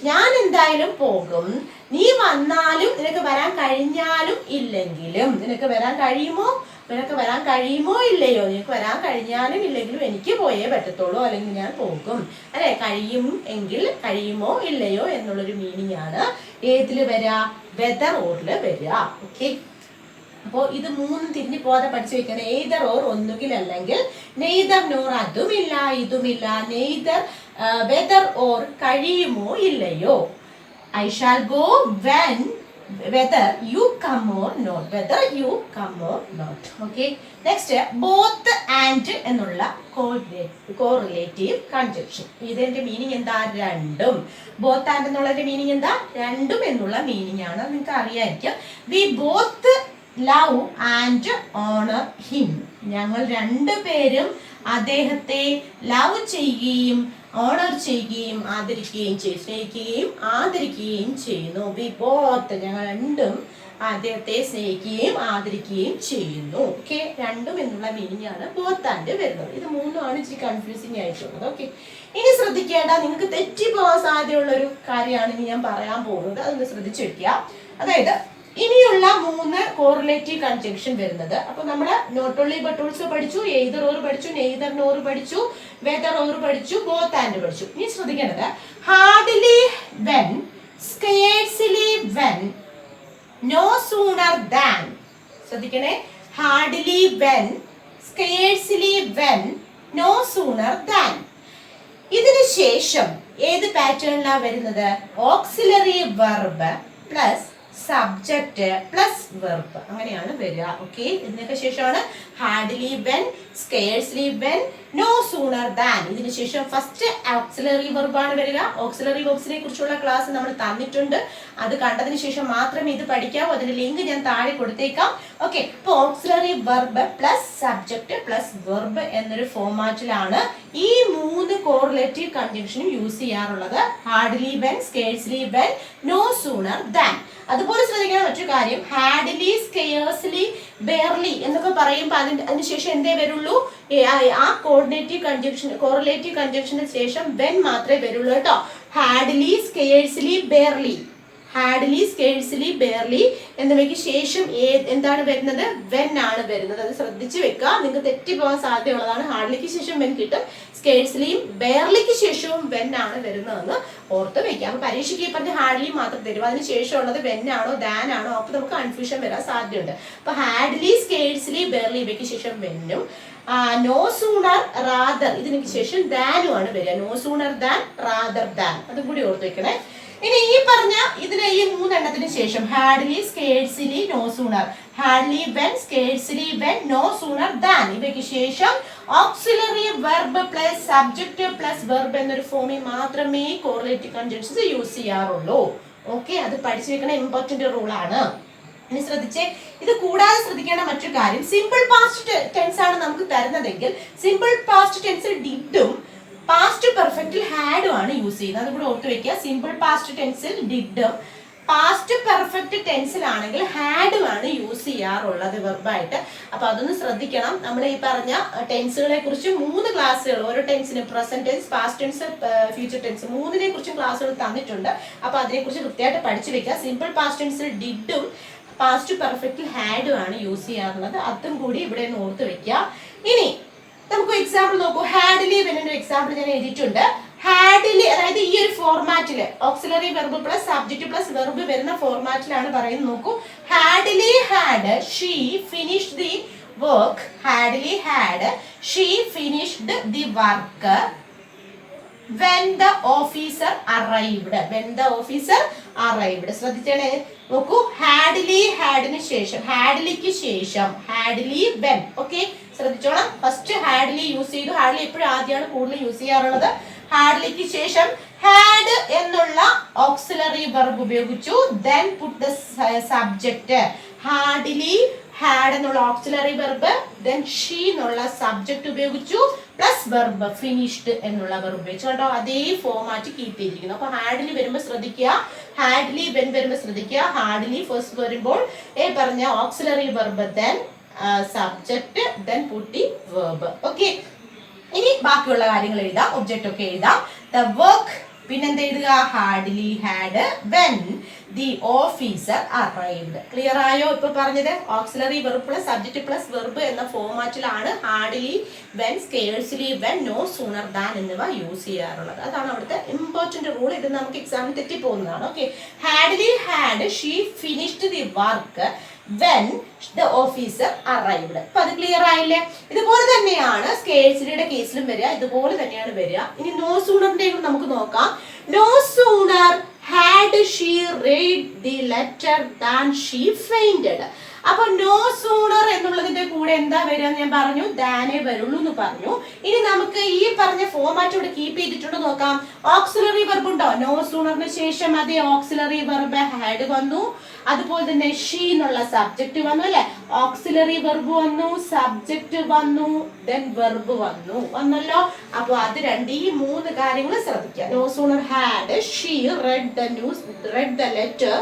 ഞാൻ എന്തായാലും പോകും, നീ വന്നാലും നിനക്ക് വരാൻ കഴിഞ്ഞാലും ഇല്ലെങ്കിലും. നിനക്ക് വരാൻ കഴിയുമോ ഇല്ലയോ? നിനക്ക് വരാൻ കഴിഞ്ഞാലും ഇല്ലെങ്കിലും എനിക്ക് പോയേ പറ്റത്തുള്ളൂ, അല്ലെങ്കിൽ ഞാൻ പോകും അല്ലെ. കഴിയും എങ്കിൽ, കഴിയുമോ ഇല്ലയോ എന്നുള്ളൊരു മീനിങ് ആണ് ഏതില് വരിക? വെദർ ഓറില് വരിക. ഓക്കെ, അപ്പോ ഇത് മൂന്നും തിരിഞ്ഞു പോകാതെ പഠിച്ചു വെക്കണം. എയ്തർ ഓർ ഒന്നുകിൽ അല്ലെങ്കിൽ, നെയ്തർ നോർ അതുമില്ല ഇതുമില്ല, നെയ്തർ വെദർ ഓർ കഴിയുമോ ഇല്ലയോ. I shall go when whether you come or not. whether you come or not. Okay, next both and എന്നുള്ള കോറിലേറ്റീവ് കൺജങ്ഷൻ. ഇതിന്റെ മീനിങ് എന്താ? രണ്ടും. both and എന്നുള്ളതിന്റെ മീനിങ് എന്താ? രണ്ടും എന്നുള്ള മീനിങ് ആണ്. നിങ്ങൾക്ക് അറിയായിരിക്കും. we both love and honor him. ഞങ്ങൾ രണ്ടുപേരും അദ്ദേഹത്തെ ലവ് ചെയ്യുകയും ഓണർ ചെയ്യുകയും ആദരിക്കുകയും ചെയ്യും, സ്നേഹിക്കുകയും ആദരിക്കുകയും ചെയ്യുന്നു. വി ബോത്ത് ഞങ്ങൾ രണ്ടും അദ്ദേഹത്തെ സ്നേഹിക്കുകയും ആദരിക്കുകയും ചെയ്യുന്നു. ഓക്കെ, രണ്ടും എന്നുള്ള മീനിങ് ആണ് ബോത്ത് ആൻഡ് വരുന്നത്. ഇത് മൂന്നുമാണ് ഇച്ചിരി കൺഫ്യൂസിങ് ആയിട്ടുള്ളത്. ഓക്കെ, ഇനി ശ്രദ്ധിക്കേണ്ട, നിങ്ങൾക്ക് തെറ്റിപ്പോകാൻ സാധ്യതയുള്ള ഒരു കാര്യമാണ് ഇനി ഞാൻ പറയാൻ പോകുന്നത്. അതൊന്ന് ശ്രദ്ധിച്ചു വെക്കുക. അതായത് ഇനിയുള്ള മൂന്ന് കോറിലേറ്റീവ് കൺജങ്ഷൻ വരുന്നത്. അപ്പൊ നമ്മള് നോട്ട് ഓൺലി ബട്ട് ഓൾസോ പഠിച്ചു, എയ്തർ ഓർ പഠിച്ചു, നെയ്തർ നോർ പഠിച്ചു, വെദർ ഓർ പഠിച്ചു, ബോത്ത് ആൻഡ് പഠിച്ചു. ഇനി ശ്രദ്ധിക്കേണ്ടത് hardly when, scarcely when, no sooner than. ശ്രദ്ധിക്കണേ. Hardly when, scarcely when, no sooner than. ഇതിനു ശേഷം ഏത് പാറ്റേണിലാണ് വരുന്നത്? Auxiliary verb plus subject plus verb, അങ്ങനെയാണ് വരിക. ഓക്കെ, ഇതിനൊക്കെ ശേഷമാണ് hardly when, scarcely when, no sooner than. ഇതിന് ശേഷം ഫസ്റ്റ് ഓക്സിലറി വെർബാണ് വരിക. ഓക്സിലറി വെർബ്സിനെ കുറിച്ചുള്ള ക്ലാസ് നമ്മൾ തന്നിട്ടുണ്ട്. അത് കണ്ടതിന് ശേഷം മാത്രമേ ഇത് പഠിക്കാവൂ. അതിന്റെ ലിങ്ക് ഞാൻ താഴെ കൊടുത്തേക്കാം. ഓക്കെ, ഇപ്പൊ auxiliary verb plus subject plus verb എന്നൊരു ഫോർമാറ്റിലാണ് ഈ മൂന്ന് കോറിലേറ്റീവ് കൺജങ്ഷനും യൂസ് ചെയ്യാറുള്ളത്. Hardly when, scarcely when, no sooner than. അതുപോലെ ശ്രദ്ധിക്കുന്ന മറ്റൊരു കാര്യം, ഹാർഡ്ലി, സ്കേഴ്സ്ലി, ബെയർലി എന്നൊക്കെ പറയുമ്പോൾ അതിനുശേഷം എന്തേ വരുള്ളൂ? ആ കോറിലേറ്റീവ് കൺജങ്ഷന് ശേഷം വെൻ മാത്രമേ വരുള്ളൂ കേട്ടോ. Hardly, scarcely, barely. Hadley, scarcely, barely എന്നിവയ്ക്ക് ശേഷം എന്താണ് വരുന്നത്? വെൻ ആണ് വരുന്നത്. അത് ശ്രദ്ധിച്ചു വെക്കുക, നിങ്ങൾക്ക് തെറ്റിപ്പോകാൻ സാധ്യതയുള്ളതാണ്. ഹാഡ്ലിക്ക് ശേഷം വെൻ കിട്ടും, സ്കേഴ്സ്ലിയും ബെയർലിക്ക് ശേഷവും വെൻ ആണ് വരുന്നതെന്ന് ഓർത്ത് വെക്കുക. അപ്പൊ പരീക്ഷയ്ക്ക് പറഞ്ഞ ഹാഡ്ലി മാത്രം തരും, അതിന് ശേഷമുള്ളത് വെൻ ആണോ ദാൻ ആണോ, അപ്പൊ നമുക്ക് കൺഫ്യൂഷൻ വരാൻ സാധ്യതയുണ്ട്. അപ്പൊ ഹാഡ്ലി, സ്കേഴ്സ്ലി, ബെയർലി ഇവയ്ക്ക് ശേഷം വെന്നും, നോ സൂണർ, റാദർ ഇതിനു ശേഷം ദാനും ആണ് വരിക. No sooner than, rather than, അതും കൂടി ഓർത്ത് വെക്കണേ. ഇനി ഈ പറഞ്ഞ ഇതിന് ഈ മൂന്നെണ്ണത്തിന് ശേഷം hardly, scarcely, no sooner, hardly when, scarcely when, no sooner than ഇവയ്ക്ക് ശേഷം auxiliary verb plus subject plus verb എന്നൊരു ഫോമിൽ മാത്രമേ കോറിലേറ്റീവ് കൺജങ്ഷൻസ് യൂസ് ചെയ്യാറുള്ളൂ. ഓക്കെ, അത് പഠിച്ചു വെക്കണ ഇമ്പോർട്ടന്റ് റൂൾ ആണ്. ഇനി ശ്രദ്ധിച്ചേ, ഇത് കൂടാതെ ശ്രദ്ധിക്കേണ്ട മറ്റൊരു കാര്യം, സിമ്പിൾ പാസ്റ്റ് ടെൻസ് ആണ് നമുക്ക് തരുന്നതെങ്കിൽ സിമ്പിൾ പാസ്റ്റ് ടെൻസിൽ ഡിഡും പാസ്റ്റ് പെർഫെക്റ്റിൽ ഹാഡും ആണ് യൂസ് ചെയ്യുന്നത്. അതുകൂടെ ഓർത്ത് വെക്കുക. സിമ്പിൾ പാസ്റ്റ് ടെൻസിൽ ഡിഡും പാസ്റ്റ് പെർഫെക്റ്റ് ടെൻസിലാണെങ്കിൽ ഹാഡും ആണ് യൂസ് ചെയ്യാറുള്ളത് വെർബായിട്ട്. അപ്പൊ അതൊന്ന് ശ്രദ്ധിക്കണം. നമ്മൾ ഈ പറഞ്ഞ ടെൻസുകളെ കുറിച്ച് 3 ക്ലാസ്സുകൾ, ഓരോ ടെൻസിനും present tense, past tense, future tense 3നെ കുറിച്ചും ക്ലാസ്സുകൾ തന്നിട്ടുണ്ട്. അപ്പൊ അതിനെക്കുറിച്ച് കൃത്യമായിട്ട് പഠിച്ചു വെക്കുക. സിമ്പിൾ പാസ്റ്റ് ടെൻസിൽ ഡിഡും പാസ്റ്റ് പെർഫെക്റ്റിൽ ഹാഡും ആണ് യൂസ് ചെയ്യാറുള്ളത്. അതും കൂടി ഇവിടെ ഒന്ന് ഓർത്ത് വെക്കുക. ഇനി നമുക്ക് എക്സാമ്പിൾ നോക്കൂ. ഹാഡ്ലി വെന്നൊരു എക്സാമ്പിൾ ഞാൻ എഴുതിയിട്ടുണ്ട്. ഹാഡ്ലി അതായത് ഈ ഒരു ഫോർമാറ്റില് auxiliary verb plus subject plus verb വരുന്ന ഫോർമാറ്റിലാണ് പറയുന്നത്. നോക്കൂ, hardly had she finished the work. Hardly had she finished the work when the officer arrived. when the officer arrived. ശ്രദ്ധിച്ചേ നോക്കൂ, ഹാഡ്ലി ഹാഡിന് ശേഷം, ഹാഡ്ലിക്ക് ശേഷം ഹാഡ്ലി വെൻ. ഓക്കെ, ശ്രദ്ധിച്ചോളാം. ഫസ്റ്റ് ഹാഡ്ലി യൂസ് ചെയ്തു. ഹാഡ്ലി എപ്പോഴും ആദ്യമാണ് കൂടുതൽ യൂസ് ചെയ്യാറുള്ളത്. ഹാഡ്ലിക്ക് ശേഷം ഹാഡ് എന്നുള്ള ഓക്സിലറി വെർബ് ഉപയോഗിച്ചു. then put the subject. Hadley had എന്നുള്ള ഓക്സിലറി വെർബ്, then she എന്നുള്ള സബ്ജക്ട് ഉപയോഗിച്ചു, പ്ലസ് വെർബ് ഫിനിഷ്ഡ് എന്നുള്ള വെർബ് ഉപയോഗിച്ചു. കേട്ടോ, അതേ ഫോമാറ്റ് കീപ്പ് ചെയ്തിരിക്കുന്നു. അപ്പൊ ഹാഡ്ലി വരുമ്പോൾ ശ്രദ്ധിക്കുക, ഹാഡ്ലി വെൻ വരുമ്പോൾ ശ്രദ്ധിക്കുക. ഹാഡ്ലി ഫസ്റ്റ് വരുമ്പോൾ പറഞ്ഞ auxiliary verb, then subject, then put the verb. Okay, ഇനി ബാക്കിയുള്ള കാര്യങ്ങൾ എഴുതാം, ഒബ്ജക്റ്റ് ഒക്കെ എഴുതാം. ദ വർക്ക്, പിന്നെന്ത് എഴുതുക? Hardly had when the officer arrived. Clear ആയോ? ഇപ്പൊ പറഞ്ഞത് auxiliary verb plus subject plus verb എന്ന ഫോർമാറ്റിലാണ് hardly when, scarcely when, no sooner than എന്നിവ യൂസ് ചെയ്യാറുള്ളത്. അതാണ് അവിടുത്തെ ഇമ്പോർട്ടന്റ് റൂൾ. ഇത് നമുക്ക് എക്സാമിന് തെറ്റിപ്പോകുന്നതാണ്. Okay, hardly had she finished the work when the officer arrived. അപ്പൊ അത് ക്ലിയർ ആയില്ലേ? ഇതുപോലെ തന്നെയാണ് സ്കേഴ്സ്ലിയുടെ കേസിലും വരിക, ഇതുപോലെ തന്നെയാണ് വരിക. ഇനി നോ സൂണറിന്റെ നമുക്ക് നോക്കാം. No sooner had she read the letter than she fainted. അപ്പൊ നോ സൂണർ എന്നുള്ളതിന്റെ കൂടെ എന്താ വരിക ഞാൻ പറഞ്ഞു, ദാനേ വരുള്ളൂ എന്ന് പറഞ്ഞു. ഇനി നമുക്ക് ഈ പറഞ്ഞ ഫോമാറ്റ് ഇവിടെ കീപ്പ് ചെയ്തിട്ടുണ്ട് നോക്കാം. ഓക്സിലറി വെർബ് ഉണ്ടോ? നോ സൂണറിന് ശേഷം അതേ ഓക്സിലറി വെർബ് ഹാഡ് വന്നു, അതുപോലെ തന്നെ ഷീ എന്നുള്ള സബ്ജക്ട് വന്നു അല്ലെ. ഓക്സിലറി വെർബ് വന്നു, സബ്ജക്ട് വന്നു, ദെൻ വെർബ് വന്നല്ലോ. അപ്പൊ അത് ഈ 3 കാര്യങ്ങൾ ശ്രദ്ധിക്കുക. No sooner had she read the letter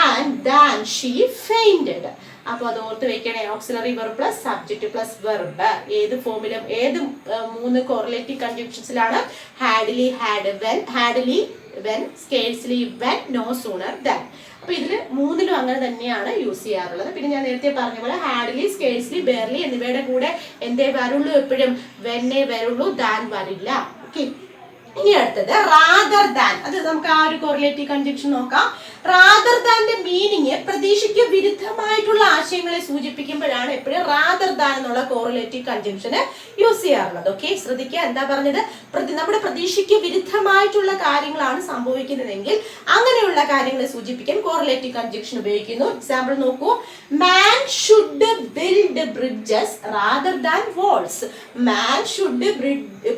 and then she fainted. അപ്പൊ അത് ഓർത്ത് വെക്കണേ. Auxiliary verb plus subject plus verb ഏത് ഫോമിലും, ഏത് 3 കോറിലേറ്റീവ് കൺജങ്ഷൻസിലാണ്? Hardly had when, hardly when, scarcely when, no sooner than. അപ്പൊ ഇതിൽ 3ലും അങ്ങനെ തന്നെയാണ് യൂസ് ചെയ്യാറുള്ളത്. പിന്നെ ഞാൻ നേരത്തെ പറഞ്ഞ പോലെ ഹാഡ്ലി, സ്കേഴ്സ്ലി, ബെയർലി എന്നിവയുടെ കൂടെ എന്തേ വരുള്ളൂ? എപ്പോഴും വെന്നേ വരുള്ളൂ, ദാൻ വരില്ല. ഓക്കെ, ഇനി അടുത്തത് റാദർ ദാൻ. അത് നമുക്ക് ആ ഒരു കോറിലേറ്റീവ് കൺജങ്ഷൻ നോക്കാം. റാദർ ദാന്റെ മീനിങ് പ്രതീക്ഷയ്ക്ക് വിരുദ്ധമായിട്ടുള്ള ആശയങ്ങളെ സൂചിപ്പിക്കുമ്പോഴാണ് എപ്പോഴും റാദർ ദാൻ എന്നുള്ള കോറിലേറ്റീവ് കൺജങ്ഷന് യൂസ് ചെയ്യാറുള്ളത്. ഓക്കെ, ശ്രദ്ധിക്കുക. എന്താ പറഞ്ഞത്? നമ്മുടെ പ്രതീക്ഷയ്ക്ക് വിരുദ്ധമായിട്ടുള്ള കാര്യങ്ങളാണ് സംഭവിക്കുന്നതെങ്കിൽ അങ്ങനെയുള്ള കാര്യങ്ങളെ സൂചിപ്പിക്കാൻ കോറിലേറ്റീവ് കൺജങ്ഷൻ ഉപയോഗിക്കുന്നു. എക്സാമ്പിൾ നോക്കൂ. Man should build bridges rather than walls. Man should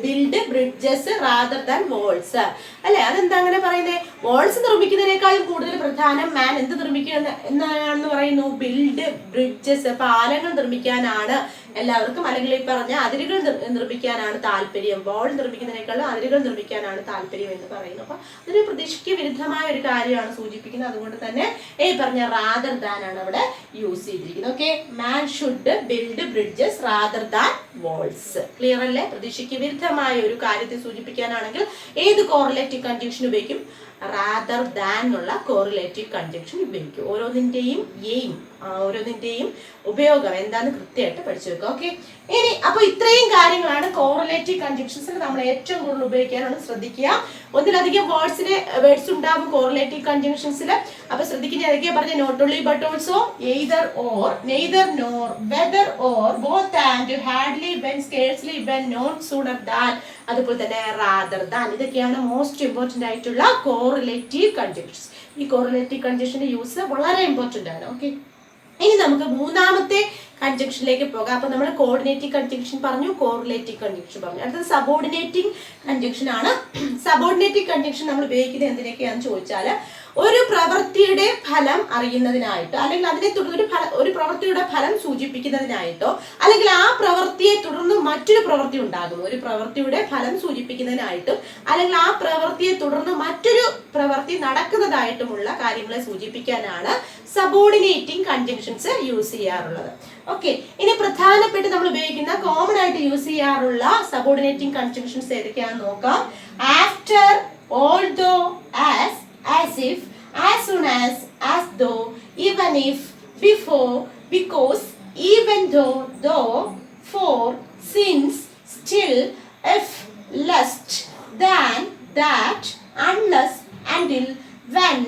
build bridges rather than walls അല്ലെ. അതെന്താ അങ്ങനെ പറയുന്നത്? വാൾസ് നിർമ്മിക്കുന്നതിനേക്കാളും കൂടുതൽ പ്രധാനം മാൻ എന്ത് നിർമ്മിക്കുക എന്നാണെന്ന് പറയുന്നു? ബിൽഡ് ബ്രിഡ്ജസ്, പാലങ്ങൾ നിർമ്മിക്കാനാണ് എല്ലാവർക്കും, അല്ലെങ്കിൽ ഈ പറഞ്ഞ അതിരുകൾ നിർമ്മിക്കാനാണ് താല്പര്യം. വാൾ നിർമ്മിക്കുന്നതിനേക്കാളും അതിരുകൾ നിർമ്മിക്കാനാണ് താല്പര്യം എന്ന് പറയുന്നു. അപ്പൊ അതൊരു പ്രതീക്ഷയ്ക്ക് വിരുദ്ധമായ ഒരു കാര്യമാണ് സൂചിപ്പിക്കുന്നത്. അതുകൊണ്ട് തന്നെ പറഞ്ഞ റാദർ ദാൻ ആണ് അവിടെ യൂസ് ചെയ്തിരിക്കുന്നത്. Okay, man should build bridges rather than walls. Clear അല്ലേ? പ്രതീക്ഷയ്ക്ക് വിരുദ്ധമായ ഒരു കാര്യത്തെ സൂചിപ്പിക്കാനാണെങ്കിൽ ഏത് കോറിലേറ്റീവ് കൺജങ്ഷൻ ഉപയോഗിക്കും? റാദർ ദാൻ എന്നുള്ള കോറിലേറ്റീവ് കൺജങ്ഷൻ ഉപയോഗിക്കും. ഓരോന്നിന്റെയും ഉപയോഗം എന്താന്ന് കൃത്യമായിട്ട് പഠിച്ചു വെക്കുക. ഓക്കെ, ഇനി അപ്പൊ ഇത്രയും കാര്യങ്ങളാണ് കോറിലേറ്റീവ് കൺജങ്ഷൻസിൽ നമ്മൾ ഏറ്റവും കൂടുതൽ ഉപയോഗിക്കാനാണ് ശ്രദ്ധിക്കുക. ഒന്നിലധികം വേർഡ്സ് ഉണ്ടാവും കോറിലേറ്റീവ് കൺജങ്ഷൻസിൽ. അപ്പൊ ശ്രദ്ധിക്കുന്ന ഏതൊക്കെയാ പറഞ്ഞ not only but also, either or, neither nor, whether or, both and, hardly when, scarcely when, not sooner than, അതുപോലെ തന്നെ റാദർ ദാൻ. ഇതൊക്കെയാണ് മോസ്റ്റ് ഇമ്പോർട്ടന്റ് ആയിട്ടുള്ള കോറിലേറ്റീവ് കൺജങ്ഷൻസ്. ഈ കോറിലേറ്റീവ് കൺജങ്ഷന്റെ യൂസ് വളരെ ഇമ്പോർട്ടന്റ് ആണ്. ഓക്കെ, ഇനി നമുക്ക് മൂന്നാമത്തെ കൺജങ്ഷനിലേക്ക് പോകാം. അപ്പൊ നമ്മൾ കോർഡിനേറ്റീവ് കൺജങ്ഷൻ പറഞ്ഞു, കോറിലേറ്റീവ് കൺജങ്ഷൻ പറഞ്ഞു. അടുത്തത് സബോർഡിനേറ്റിംഗ് കൺജങ്ഷൻ ആണ്. സബോർഡിനേറ്റീവ് കൺജങ്ഷൻ നമ്മൾ ഉപയോഗിക്കുന്നത് എന്തിനൊക്കെയാണെന്ന് ചോദിച്ചാൽ, ഒരു പ്രവൃത്തിയുടെ ഫലം അറിയുന്നതിനായിട്ടോ, അല്ലെങ്കിൽ അതിനെ തുടർന്ന് ഒരു പ്രവൃത്തിയുടെ ഫലം സൂചിപ്പിക്കുന്നതിനായിട്ടോ, അല്ലെങ്കിൽ ആ പ്രവൃത്തിയെ തുടർന്ന് മറ്റൊരു പ്രവൃത്തി ഉണ്ടാകുന്നു, ഒരു പ്രവൃത്തിയുടെ ഫലം സൂചിപ്പിക്കുന്നതിനായിട്ടും, അല്ലെങ്കിൽ ആ പ്രവൃത്തിയെ തുടർന്ന് മറ്റൊരു പ്രവൃത്തി നടക്കുന്നതായിട്ടുമുള്ള കാര്യങ്ങളെ സൂചിപ്പിക്കാനാണ് സബോർഡിനേറ്റിംഗ് കൺജങ്ഷൻസ് യൂസ് ചെയ്യാറുള്ളത്. ഓക്കെ, ഇനി പ്രധാനപ്പെട്ട് നമ്മൾ ഉപയോഗിക്കുന്ന കോമൺ ആയിട്ട് യൂസ് ചെയ്യാറുള്ള സബോർഡിനേറ്റിംഗ് കൺജങ്ഷൻസ് ഏതൊക്കെയാണെന്ന് നോക്കാം. After, although, as if, as soon as though, even if, before, because, even though, for, since, still, if, lest, than, that, unless, until, when,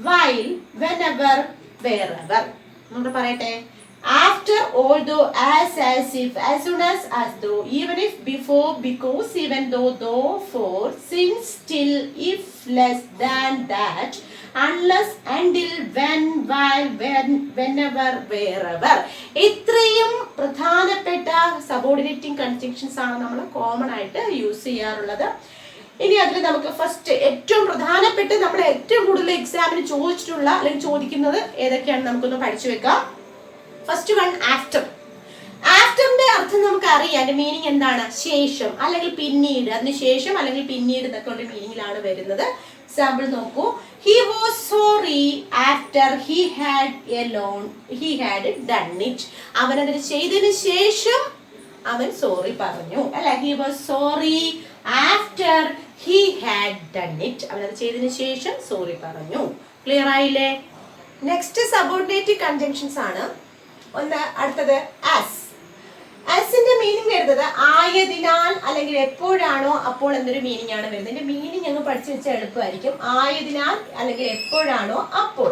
while, whenever, wherever. നമ്മൾ പറയട്ടെ, after, although, as if, as soon as though, even if, before, because, even though, for, since, still, if, less, than, that, unless, until, when, while, whenever, wherever. ഇത്രയും പ്രധാനപ്പെട്ട subordinating conjunctions ആണ് നമ്മൾ common ആയിട്ട് use ചെയ്യാറുള്ളത്. ഇനി അതിൽ നമുക്ക് first ഏറ്റവും പ്രധാനപ്പെട്ട് നമ്മൾ ഏറ്റവും കൂടുതൽ എക്സാമിന് ചോദിച്ചിട്ടുള്ള അല്ലെങ്കിൽ ചോദിക്കുന്നത് ഏതൊക്കെയാണ് നമുക്കൊന്ന് പഠിച്ചു വെക്കാം. First one, after. ആഫ്റ്ററിന്റെ അർത്ഥം നമുക്ക് അറിയാം, അതിന്റെ മീനിങ് എന്താണ്? ശേഷം അല്ലെങ്കിൽ പിന്നീട്, അതിന് ശേഷം അല്ലെങ്കിൽ പിന്നീട് എന്നൊക്കെ ഉള്ള മീനിങ്ങിലാണ് വരുന്നത്. എക്സാമ്പിൾ നോക്കൂ, he was sorry after he had done it. അവൻ അതിന് ചെയ്തതിന് ശേഷം അവൻ സോറി പറഞ്ഞു, അല്ല, he was sorry after he had done it. അവൻ അത് ചെയ്തതിന് ശേഷം സോറി പറഞ്ഞു. ക്ലിയർ ആയില്ലേ? നെക്സ്റ്റ് സബോർഡിനേറ്റീവ് കൺജങ്ഷൻസ് ആണ്. ഒന്ന്, അടുത്തത് ആസ്. ആസിന്റെ മീനിങ് വരുന്നത് ആയതിനാൽ അല്ലെങ്കിൽ എപ്പോഴാണോ അപ്പോൾ എന്നൊരു മീനിങ് ആണ് വരുന്നത്. ഇതിന്റെ മീനിങ് അങ്ങ് പഠിച്ചു വെച്ചാൽ എളുപ്പമായിരിക്കും. ആയതിനാൽ അല്ലെങ്കിൽ എപ്പോഴാണോ അപ്പോൾ.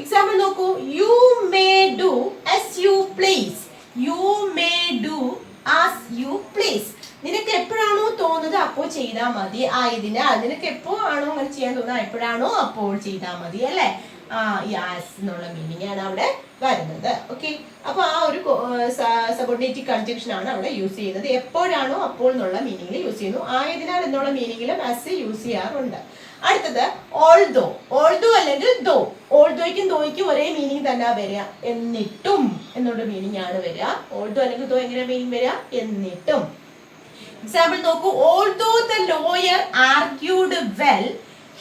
എക്സാമ്പിൾ നോക്കൂ, you may do as you please. You may do as you please. നിനക്ക് എപ്പോഴാണോ തോന്നുന്നത് അപ്പോൾ ചെയ്താൽ മതി. ആയതിനാൽ നിനക്ക് എപ്പോഴാണോ അങ്ങനെ ചെയ്യാൻ തോന്നുന്നത് എപ്പോഴാണോ അപ്പോൾ ചെയ്താൽ മതി, അല്ലേ? യാസ് എന്നുള്ള മീനിങ് ആണ് അവിടെ വരുന്നത്. ഓക്കെ, അപ്പൊ ആ ഒരു സബോർഡിനേറ്റീവ് കൺജങ്ഷൻ ആണ് അവിടെ യൂസ് ചെയ്യുന്നത്. എപ്പോഴാണോ അപ്പോൾ എന്നുള്ള മീനിങ്ങിൽ യൂസ് ചെയ്യുന്നു. ആയതിനാൽ എന്നുള്ള മീനിങ്ങിലും ആസ് യൂസ് ചെയ്യാറുണ്ട്. അടുത്തത് ഓൾദോ. ഓൾദോ അല്ലെങ്കിൽ ദോ. ഓൾദോയ്ക്കും ദോയ്ക്കും ഒരേ മീനിങ് തന്നെ വരിക, എന്നിട്ടും എന്നുള്ള മീനിങ് ആണ് വരിക. ഓൾദോ അല്ലെങ്കിൽ ദോ എങ്ങനെ മീനിങ് വരിക? എന്നിട്ടും. എക്സാമ്പിൾ നോക്കൂ, although the lawyer argued well,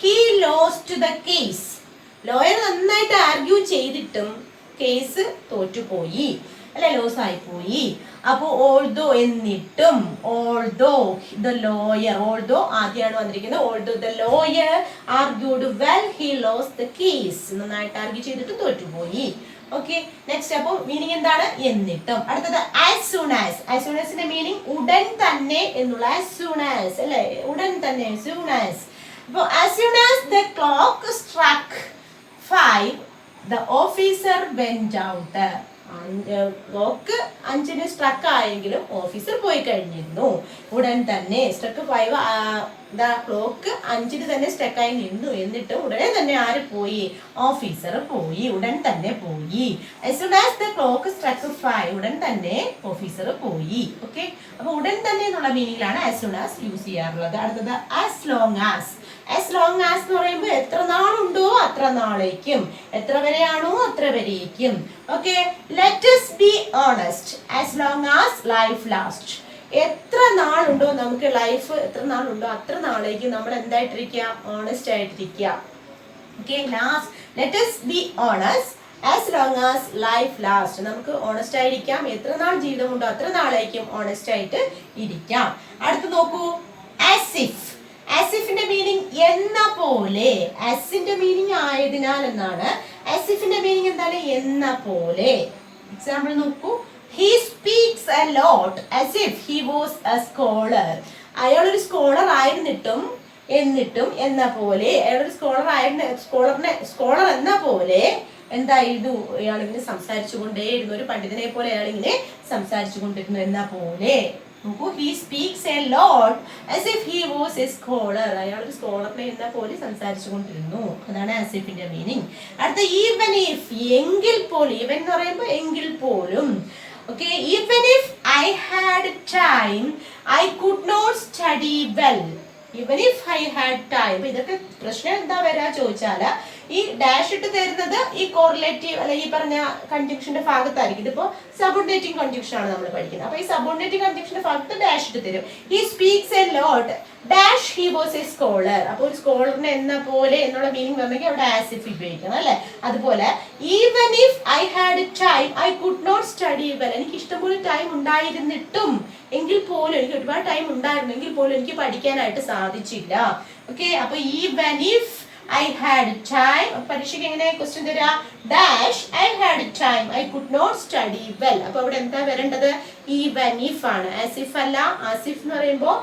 he lost the case. Lawyer നന്നായിട്ട് ആർഗ്യൂ ചെയ്തിട്ടും കേസ് തോറ്റുപോയി, അല്ലെ, ലോസ് ആയിപ്പോയി. അപ്പോ ഓൾദോ എന്നിട്ടും, ഓൾദോ ദ ലോയർ, ഓൾദോ ആദ്യമാണ് വന്നിരിക്കുന്നത്. Although the lawyer argued well, he lost the case. നന്നായിട്ട് ആർഗ്യൂ ചെയ്തിട്ട് തോറ്റുപോയി. ഓക്കെ, നെക്സ്റ്റ് അപ്പൊ മീനിങ് എന്താണ്? എന്നിട്ടും. അടുത്തത് as soon as. As soon ആസിന്റെ മീനിങ് ഉടൻ തന്നെ എന്നുള്ള, ആസ് സൂൺ ആസ്, അല്ലെ, ഉടൻ തന്നെ, സൂൺ ആസ്. അപ്പൊ as soon as the clock struck 5, the officer went out. Clock 5 struck ആയെങ്കിലും ഓഫീസർ പോയി കഴിഞ്ഞിരുന്നു. ഉടൻ തന്നെ സ്ട്രക്ക് 5, ക്ലോക്ക് 5 തന്നെ സ്ട്രക്കായി നിന്നു. എന്നിട്ട് ഉടനെ തന്നെ ആര് പോയി? ഓഫീസർ പോയി, ഉടൻ തന്നെ പോയി. as soon as the clock struck 5, ഉടൻ തന്നെ ഓഫീസർ പോയി. ഓക്കെ, അപ്പൊ ഉടൻ തന്നെ എന്നുള്ള മീനിങ്ങിലാണ് as soon as യൂസ് ചെയ്യാറുള്ളത്. അടുത്തത് as long as. as long as എന്ന് പറയുമ്പോൾ എത്ര നാളുണ്ടോ അത്ര നാളേക്കും, എത്ര വരെയാണോ അത്ര വരേക്കും. Okay, let us be honest as long as life lasts. എത്ര നാളുണ്ടോ നമുക്ക് ലൈഫ്, എത്ര നാളുണ്ടോ അത്ര നാളേക്കും നമ്മൾ എന്തായിട്ടിരിക്കുക? ഓണസ്റ്റ് ആയിട്ടിരിക്കുക. Okay, let us be honest as long as life lasts. നമുക്ക് ഓണസ്റ്റ് ആയിരിക്കാം. എത്ര നാൾ ജീവിതമുണ്ടോ അത്ര നാളേക്കും ഓണസ്റ്റ് ആയിട്ട് ഇരിക്കാം. അടുത്ത് നോക്കൂ, as if. as if ന്റെ മീനിങ് എന്ന പോലെ. എസിന്റെ മീനിങ് ആയതിനാൽ എന്നാണ്. എസിഫിന്റെ മീനിങ് എന്താണ്? എന്ന പോലെ. എക്സാമ്പിൾ നോക്കൂ. He speaks a lot as if he was a scholar. അയാൾ ഒരു സ്കോളർ ആയിരുന്നിട്ടും എന്ന പോലെ, അയാളൊരു സ്കോളർ എന്ന പോലെ എന്തായിരുന്നു, അയാൾ ഇങ്ങനെ സംസാരിച്ചു കൊണ്ടേയിരുന്നു. ഒരു പണ്ഡിതനെ പോലെ അയാൾ ഇങ്ങനെ സംസാരിച്ചു കൊണ്ടിരുന്നു എന്ന പോലെ. നോക്കൂ, he speaks a lot as if he was a scholar. അയാൾ ഒരു സ്കോളറിനെ എന്ന പോലെ സംസാരിച്ചു കൊണ്ടിരുന്നു. അതാണ് as if ന്റെ മീനിങ്. അടുത്ത even if, എങ്കിൽ പോലും. even എന്ന് പറയുമ്പോൾ എങ്കിൽ പോലും. Okay, even if I had time, I could not study well. Even if I had time. ഇതൊക്കെ പ്രശ്നം എന്താ വരാ ചോദിച്ചാല് ഈ ഡാഷ് ഇട്ട് തരുന്നത് ഈ കോറിലേറ്റീവ് അല്ലെ ഈ പറഞ്ഞ കൺജങ്ഷന്റെ ഭാഗത്തായിരിക്കും. ഇതിപ്പോ സബോർഡിനേറ്റിംഗ് കൺജങ്ഷൻ ആണ് നമ്മൾ പഠിക്കുന്നത്. അപ്പൊ ഈ സബോർഡിനേറ്റിംഗ് കൺജങ്ഷന്റെ ഭാഗത്ത് ഡാഷ് ഇട്ട് തരും. He speaks a lot dash he was A scholar. അപ്പൊ ഒരു സ്കോളറിനെ എന്ന പോലെ എന്നുള്ള മീനിങ് വന്നെങ്കിൽ അവിടെ ആസ് ഇഫ് ഉപയോഗിക്കണം അല്ലെ. അതുപോലെ even if I had time I could not study well. എനിക്ക് ഇഷ്ടംപോലെ ടൈം ഉണ്ടായിരുന്നിട്ടും എങ്കിൽ പോലും, എനിക്ക് ഒരുപാട് ടൈം ഉണ്ടായിരുന്നു എങ്കിൽ പോലും എനിക്ക് പഠിക്കാനായിട്ട് സാധിച്ചില്ല. ഓക്കെ, അപ്പൊ even if I had time. പരീക്ഷയ്ക്ക് എങ്ങനെ ക്വസ്റ്റ്യൻ തരാ? Dash I had time I could not study well. അപ്പൊ അവിടെ എന്താ വരേണ്ടത്? even if ആണ്. as if അല്ല. as if എന്ന് പറയുമ്പോൾ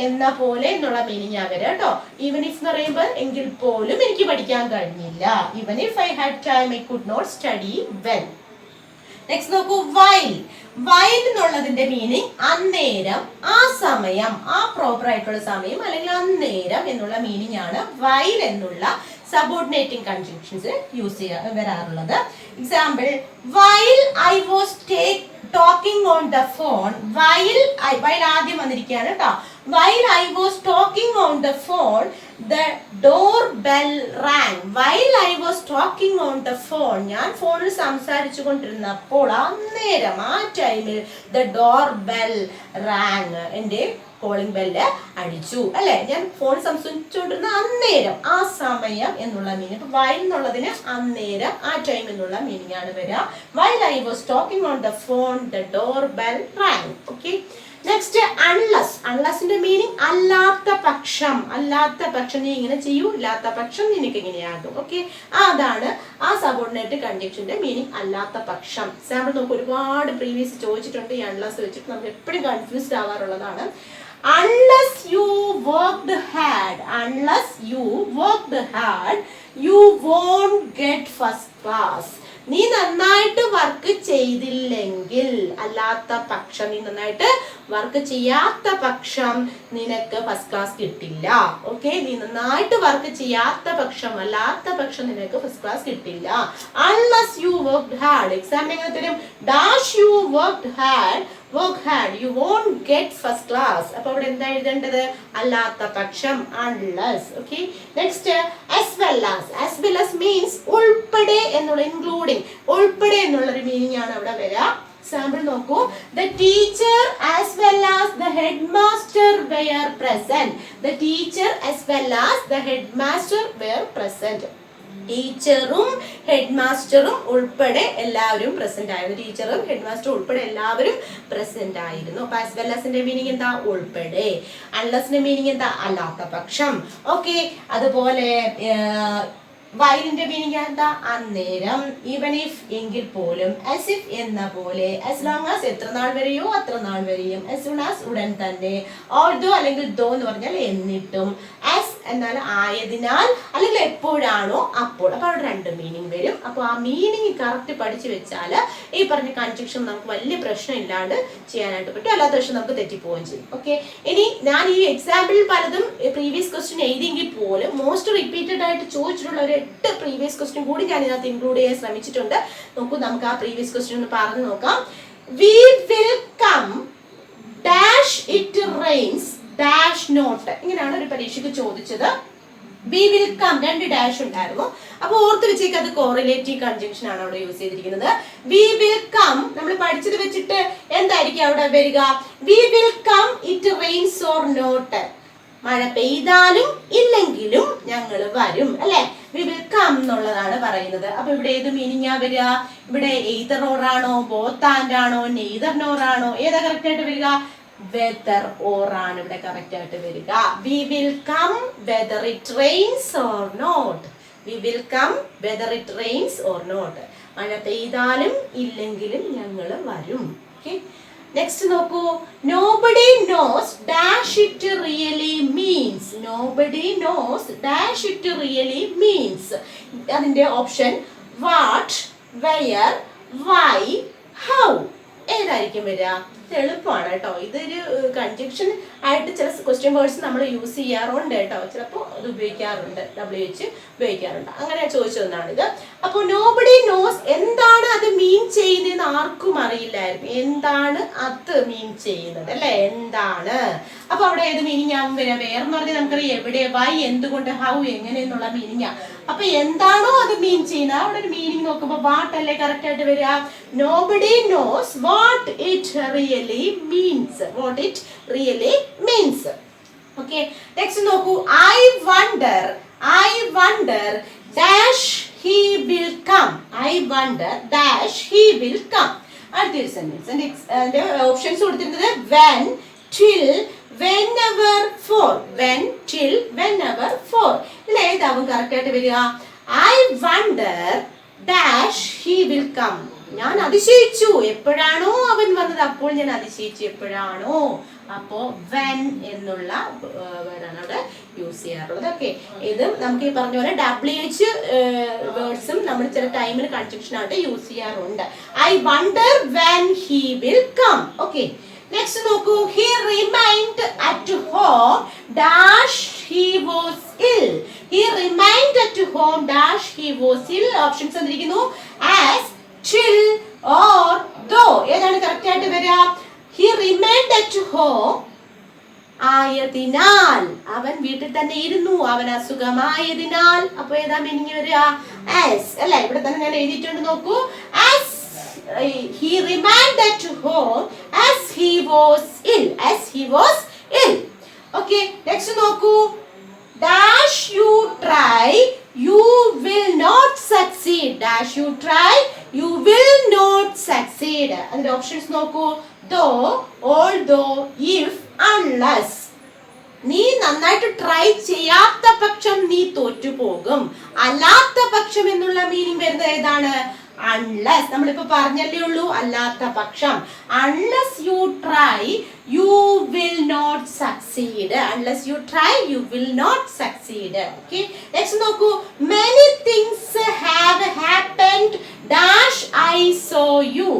എന്ന പോലെ എന്നുള്ള മീനിങ് ആ വരാം കേട്ടോ. even if എന്ന് പറയുമ്പോൾ എങ്കിൽ പോലും എനിക്ക് പഠിക്കാൻ കഴിഞ്ഞില്ല. even if I had time I could not study well. Next നോക്കൂ, while. while എന്നുള്ളതിന്റെ മീനിങ് അന്നേരം, ആ സമയം, ആ പ്രോപ്പർ ആയിട്ടുള്ള സമയം അല്ലെങ്കിൽ അന്നേരം എന്നുള്ള മീനിങ് ആണ് while എന്നുള്ള സബോർഡിനേറ്റിംഗ് കൺജങ്ഷൻസ് യൂസ് വരാറുള്ളത്. Example, while I was talking on the phone. while ആദ്യം വന്നിരിക്കുകയാണ് കേട്ടോ. while I was talking on the phone, the doorbell rang. while I was talking on the phone, ഞാൻ ഫോണിൽ സംസാരിച്ചു കൊണ്ടിരുന്നപ്പോൾ അന്നേരം ആ ടൈമിൽ the doorbell rang, എൻ്റെ കോളിംഗ് ബെല്ല് അടിച്ചു അല്ലെ. ഞാൻ ഫോൺ സംസാരിച്ചുകൊണ്ടിരുന്ന അന്നേരം, ആ സമയം എന്നുള്ള മീനിങ്. while എന്നുള്ളതിന് അന്നേരം, ആ ടൈം എന്നുള്ള മീനിങ് ആണ് വരിക. while I was talking on the phone, the doorbell rang. Okay. Next unless. unlessന്റെ മീനിങ് അല്ലാത്ത പക്ഷം. അല്ലാത്ത പക്ഷം നീ ഇങ്ങനെ ചെയ്യൂ, ഇല്ലാത്ത പക്ഷം നിനക്ക് ഇങ്ങനെയാകും. ഓക്കെ, അതാണ് ആ സബോർഡിനേറ്റ് കൺജങ്ഷന്റെ മീനിങ്, അല്ലാത്ത പക്ഷം. എക്സാമ്പിൾ നമുക്ക് ഒരുപാട് പ്രീവിയസ് ചോദിച്ചിട്ടുണ്ട്. ഈ unless വെച്ചിട്ട് നമുക്ക് എപ്പോഴും confused ആവാറുള്ളതാണ്. unless you worked hard, unless you worked hard, you won't get first class. നീ നന്നായിട്ട് വർക്ക് ചെയ്തില്ലെങ്കിൽ, അല്ലാത്ത പക്ഷം, നീ നന്നായിട്ട് വർക്ക് ചെയ്യാത്ത പക്ഷം നിനക്ക് ഫസ്റ്റ് ക്ലാസ് കിട്ടില്ല. ഓക്കെ, നീ നന്നായിട്ട് വർക്ക് ചെയ്യാത്ത പക്ഷം, അല്ലാത്ത പക്ഷം നിനക്ക് ഫസ്റ്റ് ക്ലാസ് കിട്ടില്ല. unless you worked hard. എക്സാമിന് എങ്ങനെ തരും? dash you worked hard, work hard, you won't get first class. അപ്പൊ അവിടെ എന്താ എഴുതേണ്ടത്? അല്ലാത്ത പക്ഷം, unless. Okay, next as well as means ഉൾപ്പെടെ എന്നുള്ള, ഇൻക്ലൂഡിങ്, ഉൾപ്പെടെ എന്നുള്ള ഒരു മീനിങ് ആണ് അവിടെ വരിക. എക്സാമ്പിൾ നോക്കൂ, the teacher as well as the headmaster were present. the teacher as well as the headmaster were present. ടീച്ചറും ഹെഡ് മാസ്റ്ററും ഉൾപ്പെടെ എല്ലാവരും പ്രസന്റ് ആയിരുന്നു. ടീച്ചറും ഹെഡ് മാസ്റ്ററും ഉൾപ്പെടെ എല്ലാവരും പ്രസന്റ് ആയിരുന്നു. അപ്പൊ ആസ് വെൽ ആസിന്റെ മീനിങ് എന്താ? ഉൾപ്പെടെ. അൺലെസിന്റെ മീനിങ് എന്താ? അല്ലാത്ത പക്ഷം. ഓക്കെ, അതുപോലെ വൈലിന്റെ മീനിങ് എന്താ? അന്നേരം. ഈവൻ ഇഫ്, എങ്കിൽ പോലും. as if എന്ന പോലെ. as long as എത്ര നാൾ വരെയോ അത്ര നാൾ വരെയും. as soon as ഉടൻ തന്നെ. although അല്ലെങ്കിൽ though എന്ന് പറഞ്ഞാൽ എന്നിട്ടും. as എന്നാൽ ആയതിനാൽ അല്ലെങ്കിൽ എപ്പോഴാണോ അപ്പോൾ. അപ്പൊ അവിടെ രണ്ട് മീനിങ് വരും. അപ്പൊ ആ മീനിങ് കറക്റ്റ് പഠിച്ചു വെച്ചാൽ ഈ പറഞ്ഞ കൺജങ്ഷൻ നമുക്ക് വലിയ പ്രശ്നം ഇല്ലാണ്ട് ചെയ്യാനായിട്ട് പറ്റും. അല്ലാത്ത പക്ഷം നമുക്ക് തെറ്റിപ്പോവുകയും ചെയ്യും. ഓക്കെ, ഇനി ഞാൻ ഈ എക്സാമ്പിൾ പലതും പ്രീവിയസ് ക്വസ്റ്റ്യൻ എഴുതിയെങ്കിൽ പോലും മോസ്റ്റ് റിപ്പീറ്റഡ് ആയിട്ട് ചോദിച്ചിട്ടുള്ള ഒരു 8 പ്രീവിയസ് ക്വസ്റ്റ്യൻ കൂടി ഞാൻ ഇതിനകത്ത് ഇൻക്ലൂഡ് ചെയ്യാൻ ശ്രമിച്ചിട്ടുണ്ട്. നോക്കൂ, നമുക്ക് ആ പ്രീവിയസ് ക്വസ്റ്റ്യൻ ഒന്ന് പറഞ്ഞു നോക്കാം. we will come dash it rains dash not. ഇങ്ങനെയാണ് ഒരു പരീക്ഷയ്ക്ക് ചോദിച്ചത്. we will come, രണ്ട് ഡാഷ് ഉണ്ടായിരുന്നു. അപ്പൊ ഓർത്ത് വെച്ചേക്ക്, അത് കോറിലേറ്റീവ് കൺജങ്ഷൻ ആണ് അവിടെ യൂസ് ചെയ്തിരിക്കുന്നത്. we will come നമ്മൾ പഠിച്ചത് വെച്ചിട്ട് എന്തായിരിക്കും അവിടെ വരിക? we will come it rains or not. മഴ പെയ്താലും ഇല്ലെങ്കിലും ഞങ്ങൾ വരും അല്ലെ. we will come എന്നുള്ളതാണ് പറയുന്നത്. അപ്പൊ ഇവിടെ ഏത് മീനിങ് ആ വരിക? ഇവിടെ either or ആണോ, both and ആണോ, neither nor ആണോ? ഏതാ കറക്റ്റ് ആയിട്ട് വരിക? വെദർ ഓർ ആണ് ഇവിടെ കറക്റ്റ് ആയിട്ട് വരിക. We will come whether it rains or not. We will come whether it rains or not. മഴ പെയ്താലും ഇല്ലെങ്കിലും ഞങ്ങൾ വരും. ഓക്കെ, നെക്സ്റ്റ് നോക്കൂ. Nobody knows dash it really means. Nobody knows dash it really means. അതിന്റെ option what, where, why, how. ഏതായിരിക്കും വരിക? എളുപ്പമാണ് കേട്ടോ. ഇതൊരു കൺജക്ഷൻ ആയിട്ട് ചില ക്വസ്റ്റ്യൻ വേർഡ്സ് നമ്മൾ യൂസ് ചെയ്യാറുണ്ട് കേട്ടോ. ചിലപ്പോൾ അത് ഉപയോഗിക്കാറുണ്ട്, WH ഉപയോഗിക്കാറുണ്ട്. അങ്ങനെ ചോദിച്ചതെന്നാണിത്. അപ്പോൾ നോബഡി നോസ് എന്താണ് അത് മീൻ ചെയ്യുന്നതെന്ന് ആർക്കും അറിയില്ലായിരുന്നു. എന്താണ് അത് മീൻ ചെയ്യുന്നത് അല്ലെ? എന്താണ്? അപ്പൊ അവിടെ ഏത് മീനിങ് ആവും വരിക? വേറെന്ന് പറഞ്ഞാൽ നമുക്കറിയാം എവിടെ, വൈ, എന്തുകൊണ്ട്, ഹൗ, എങ്ങനെ എന്നുള്ള മീനിങ്ങാ. അപ്പൊ എന്താണോ അത് മീൻ ചെയ്യുന്നത് അവിടെ ഒരു മീനിങ് നോക്കുമ്പോൾ വാട്ട് അല്ലേ കറക്റ്റ് ആയിട്ട് വരിക? Nobody knows what it really means. What it really means. Okay, next നോക്കൂ. I wonder dash he will come. I wonder dash he will come. അടുത്തൊരു സെന്റൻസ് ഓപ്ഷൻസ് കൊടുത്തിരുന്നത് when, till, whenever, for. when, till, whenever, for. ഇതിൽ ഏതാവും correct ആയിട്ട് വരിക? I wonder dash he will come. ഞാൻ അതിശയിച്ചു എപ്പോഴാണോ അവൻ വന്നത് അപ്പോൾ ഞാൻ അതിശയിച്ചു എപ്പോഴാണോ. അപ്പോ വെൻ എന്നുള്ള വേർഡാണ് അവിടെ യൂസ് ചെയ്യാറുള്ളത്. ഓക്കെ, ഇത് നമുക്ക് ഈ പറഞ്ഞ പോലെ WH വേർഡ്സും നമ്മൾ ചില ടൈമിൽ കൺജക്ഷൻ ആയിട്ട് യൂസ് ചെയ്യാറുണ്ട്. I wonder when he will come. Okay, next നോക്കൂ. He remained at home dash he was ill. He remained at home dash he was ill. Options തന്നിരിക്കുന്നു. As, till, or, though. ഏതാണ് correct ആയിട്ട് വരിക? He remained at home ആയതിനാൽ. അവൻ വീട്ടിൽ തന്നെ ഇരുന്നു, അവൻ അസുഖമായതിനാൽ. അപ്പൊ ഏതാ മീനിങ് വരിക? ആസ് അല്ലെ? ഇവിടെ തന്നെ ഞാൻ എഴുതിയിട്ടുണ്ട് നോക്കൂ. As he remained at home as he was ill. As he was ill. Okay, next നോക്കൂ. Dash you try, you will not succeed. Dash you try, you will not succeed. അതിന്റെ options നോക്കൂ. though, although, if, unless. നീ നന്നായിട്ട് try ചെയ്യാത്ത പക്ഷം നീ തോറ്റുപോകും. അല്ലാത്ത പക്ഷം എന്നുള്ള മീനിങ് വരുന്നത് ഏതാണ്? unless. നമ്മളിപ്പോ പറഞ്ഞല്ലേ ഉള്ളൂ അല്ലാത്ത പക്ഷം. unless you try you will not succeed. unless you try you will not succeed. Okay, next നോക്കൂ. many things have happened dash I saw you.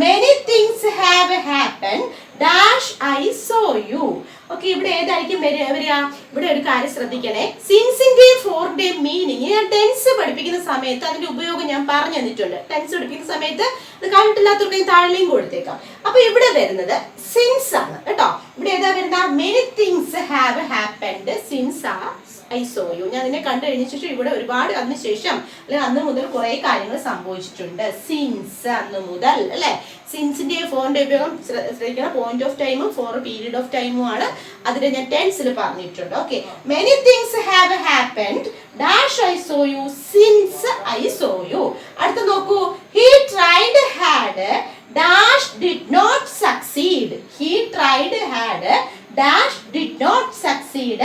many things have happened dash I saw you. Okay, ഇവിടെ ഏതായിരിക്കും വരിക? ഇവിടെ ഒരു കാര്യം ശ്രദ്ധിക്കണേ. സിൻസിന്റെയും ഫോറിന്റെയും meaning ഞാൻ tense പഠിപ്പിക്കുന്ന സമയത്ത് അതിന്റെ ഉപയോഗം ഞാൻ പറഞ്ഞു തന്നിട്ടുണ്ട്. ടെൻസ് പഠിപ്പിക്കുന്ന സമയത്ത് അത് കണ്ടിട്ടില്ലാത്തവർക്ക് താഴെയും കൊടുത്തേക്കാം. അപ്പൊ ഇവിടെ വരുന്നത് സിൻസ് ആണ് കേട്ടോ. ഇവിടെ ഏതാ വരുന്ന? Many things have happened since I saw U. ഞാൻ അതിനെ കണ്ടു കഴിഞ്ഞ ശേഷം ഇവിടെ ഒരുപാട് അതിനുശേഷം അല്ലെങ്കിൽ അന്ന് മുതൽ കുറെ കാര്യങ്ങൾ സംഭവിച്ചിട്ടുണ്ട്. സിൻസ് അന്ന് മുതൽ അല്ലെ? സിൻസിന്റെ ഫോറിന്റെ ഉപയോഗം ശ്രദ്ധിക്കണം. പോയിന്റ് ഓഫ് ടൈമും ഫോർ പീരീഡ് ഓഫ് ടൈമും ആണ്. അതിന് ഞാൻ ടെൻസിൽ പറഞ്ഞിട്ടുണ്ട്. Okay, many things have happened dash I saw you since I saw you. അടുത്ത നോക്കൂ. He tried hard dash did not succeed. He tried hard dash did not succeed.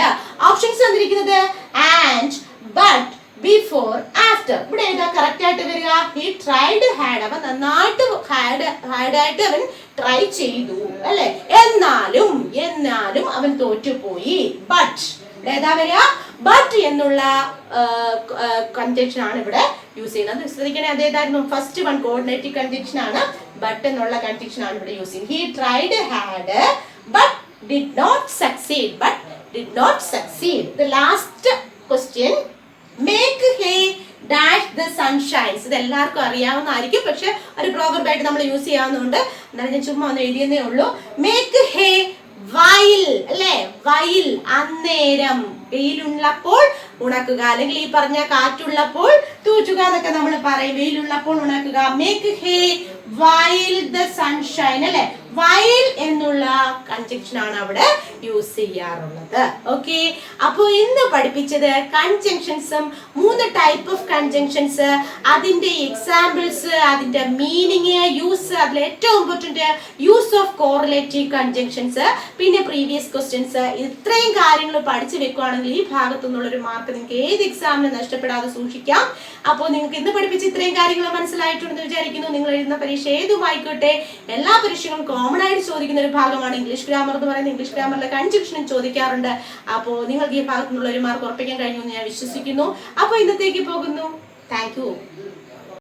Options തന്നിരിക്കുന്നത് and, but, before, after. ഇവിടെ ഏതാ correct ആയിട്ട് വരിക? he tried had. അവൻ നന്നായിട്ട് had ആയിട്ട് അവൻ ട്രൈ ചെയ്തു അല്ലെ? എന്നാലും അവൻ തോറ്റുപോയി. but ഏതാ വരിക? but എന്നുള്ള കൺജക്ഷൻ ആണ് ഇവിടെ യൂസ് ചെയ്യുന്നത്. ശ്രദ്ധിക്കണേ, അതേതായിരുന്നു? ഫസ്റ്റ് വൺ കോർഡിനേറ്റീവ് കൺജക്ഷൻ ആണ്. but എന്നുള്ള കൺജക്ഷൻ ആണ് ഇവിടെ യൂസ് ചെയ്യുന്നത്. he tried had but did not succeed. But did not succeed. The last question. Make hay dash the sun shines. ഇത് എല്ലാവർക്കും അറിയാവുന്നതായിരിക്കും, പക്ഷെ ഒരു പ്രോവർബ് ആയിട്ട് നമ്മൾ യൂസ് ചെയ്യാവുന്നതുകൊണ്ട് എന്നാലും ഞാൻ ചുമ്മാ ഒന്ന് എഴുതിയെന്നേ ഉള്ളൂ. മേക്ക് ഹേ വൈൽ അല്ലെ? വൈൽ അന്നേരം, വെയിലുള്ളപ്പോൾ ഉണക്കുക, അല്ലെങ്കിൽ ഈ പറഞ്ഞ കാറ്റുള്ളപ്പോൾ തൂറ്റുക എന്നൊക്കെ നമ്മൾ പറയും. വെയിലുള്ളപ്പോൾ ഉണക്കുക. Make hay while the sunshine അല്ലെ? while എന്നുള്ള കൺജങ്ഷൻ ആണ് അവിടെ യൂസ് ചെയ്യാറുള്ളത്. ഓക്കെ, അപ്പോൾ ഇന്ന് പഠിപ്പിച്ചത് കൺജങ്ഷൻസും 3 ടൈപ്പ് ഓഫ് കൺജങ്ഷൻസ്, അതിന്റെ എക്സാമ്പിൾസ്, അതിന്റെ മീനിങ്, യൂസ്, അതിൽ ഏറ്റവും important use of correlative conjunctions, പിന്നെ പ്രീവിയസ് ക്വസ്റ്റ്യൻസ്. ഇത്രയും കാര്യങ്ങൾ പഠിച്ചു വെക്കുകയാണെങ്കിൽ ഈ ഭാഗത്തു നിന്നുള്ള ഒരു മാർക്ക് നിങ്ങൾക്ക് ഏത് എക്സാമിന് നഷ്ടപ്പെടാതെ സൂക്ഷിക്കാം. അപ്പോൾ നിങ്ങൾക്ക് ഇന്ന് പഠിപ്പിച്ച ഇത്രയും കാര്യങ്ങൾ മനസ്സിലായിട്ടുണ്ടെന്ന് വിചാരിക്കുന്നു. നിങ്ങൾ എഴുതുന്ന പരീക്ഷ ഏതുമായിക്കോട്ടെ, എല്ലാ പരീക്ഷകളും കോമൺ ആയിട്ട് ചോദിക്കുന്ന ഒരു ഭാഗമാണ് ഇംഗ്ലീഷ് ഗ്രാമർ എന്ന് പറയുന്നത്. ഇംഗ്ലീഷ് ഗ്രാമറിലെ കൺജങ്ഷനും ചോദിക്കാറുണ്ട്. അപ്പോൾ നിങ്ങൾക്ക് ഈ ഭാഗത്തു നിന്നുള്ള ഒരു മാർക്ക് ഉറപ്പിക്കാൻ കഴിഞ്ഞു എന്ന് ഞാൻ വിശ്വസിക്കുന്നു. അപ്പോൾ ഇന്നത്തേക്ക് പോകുന്നു. Thank you.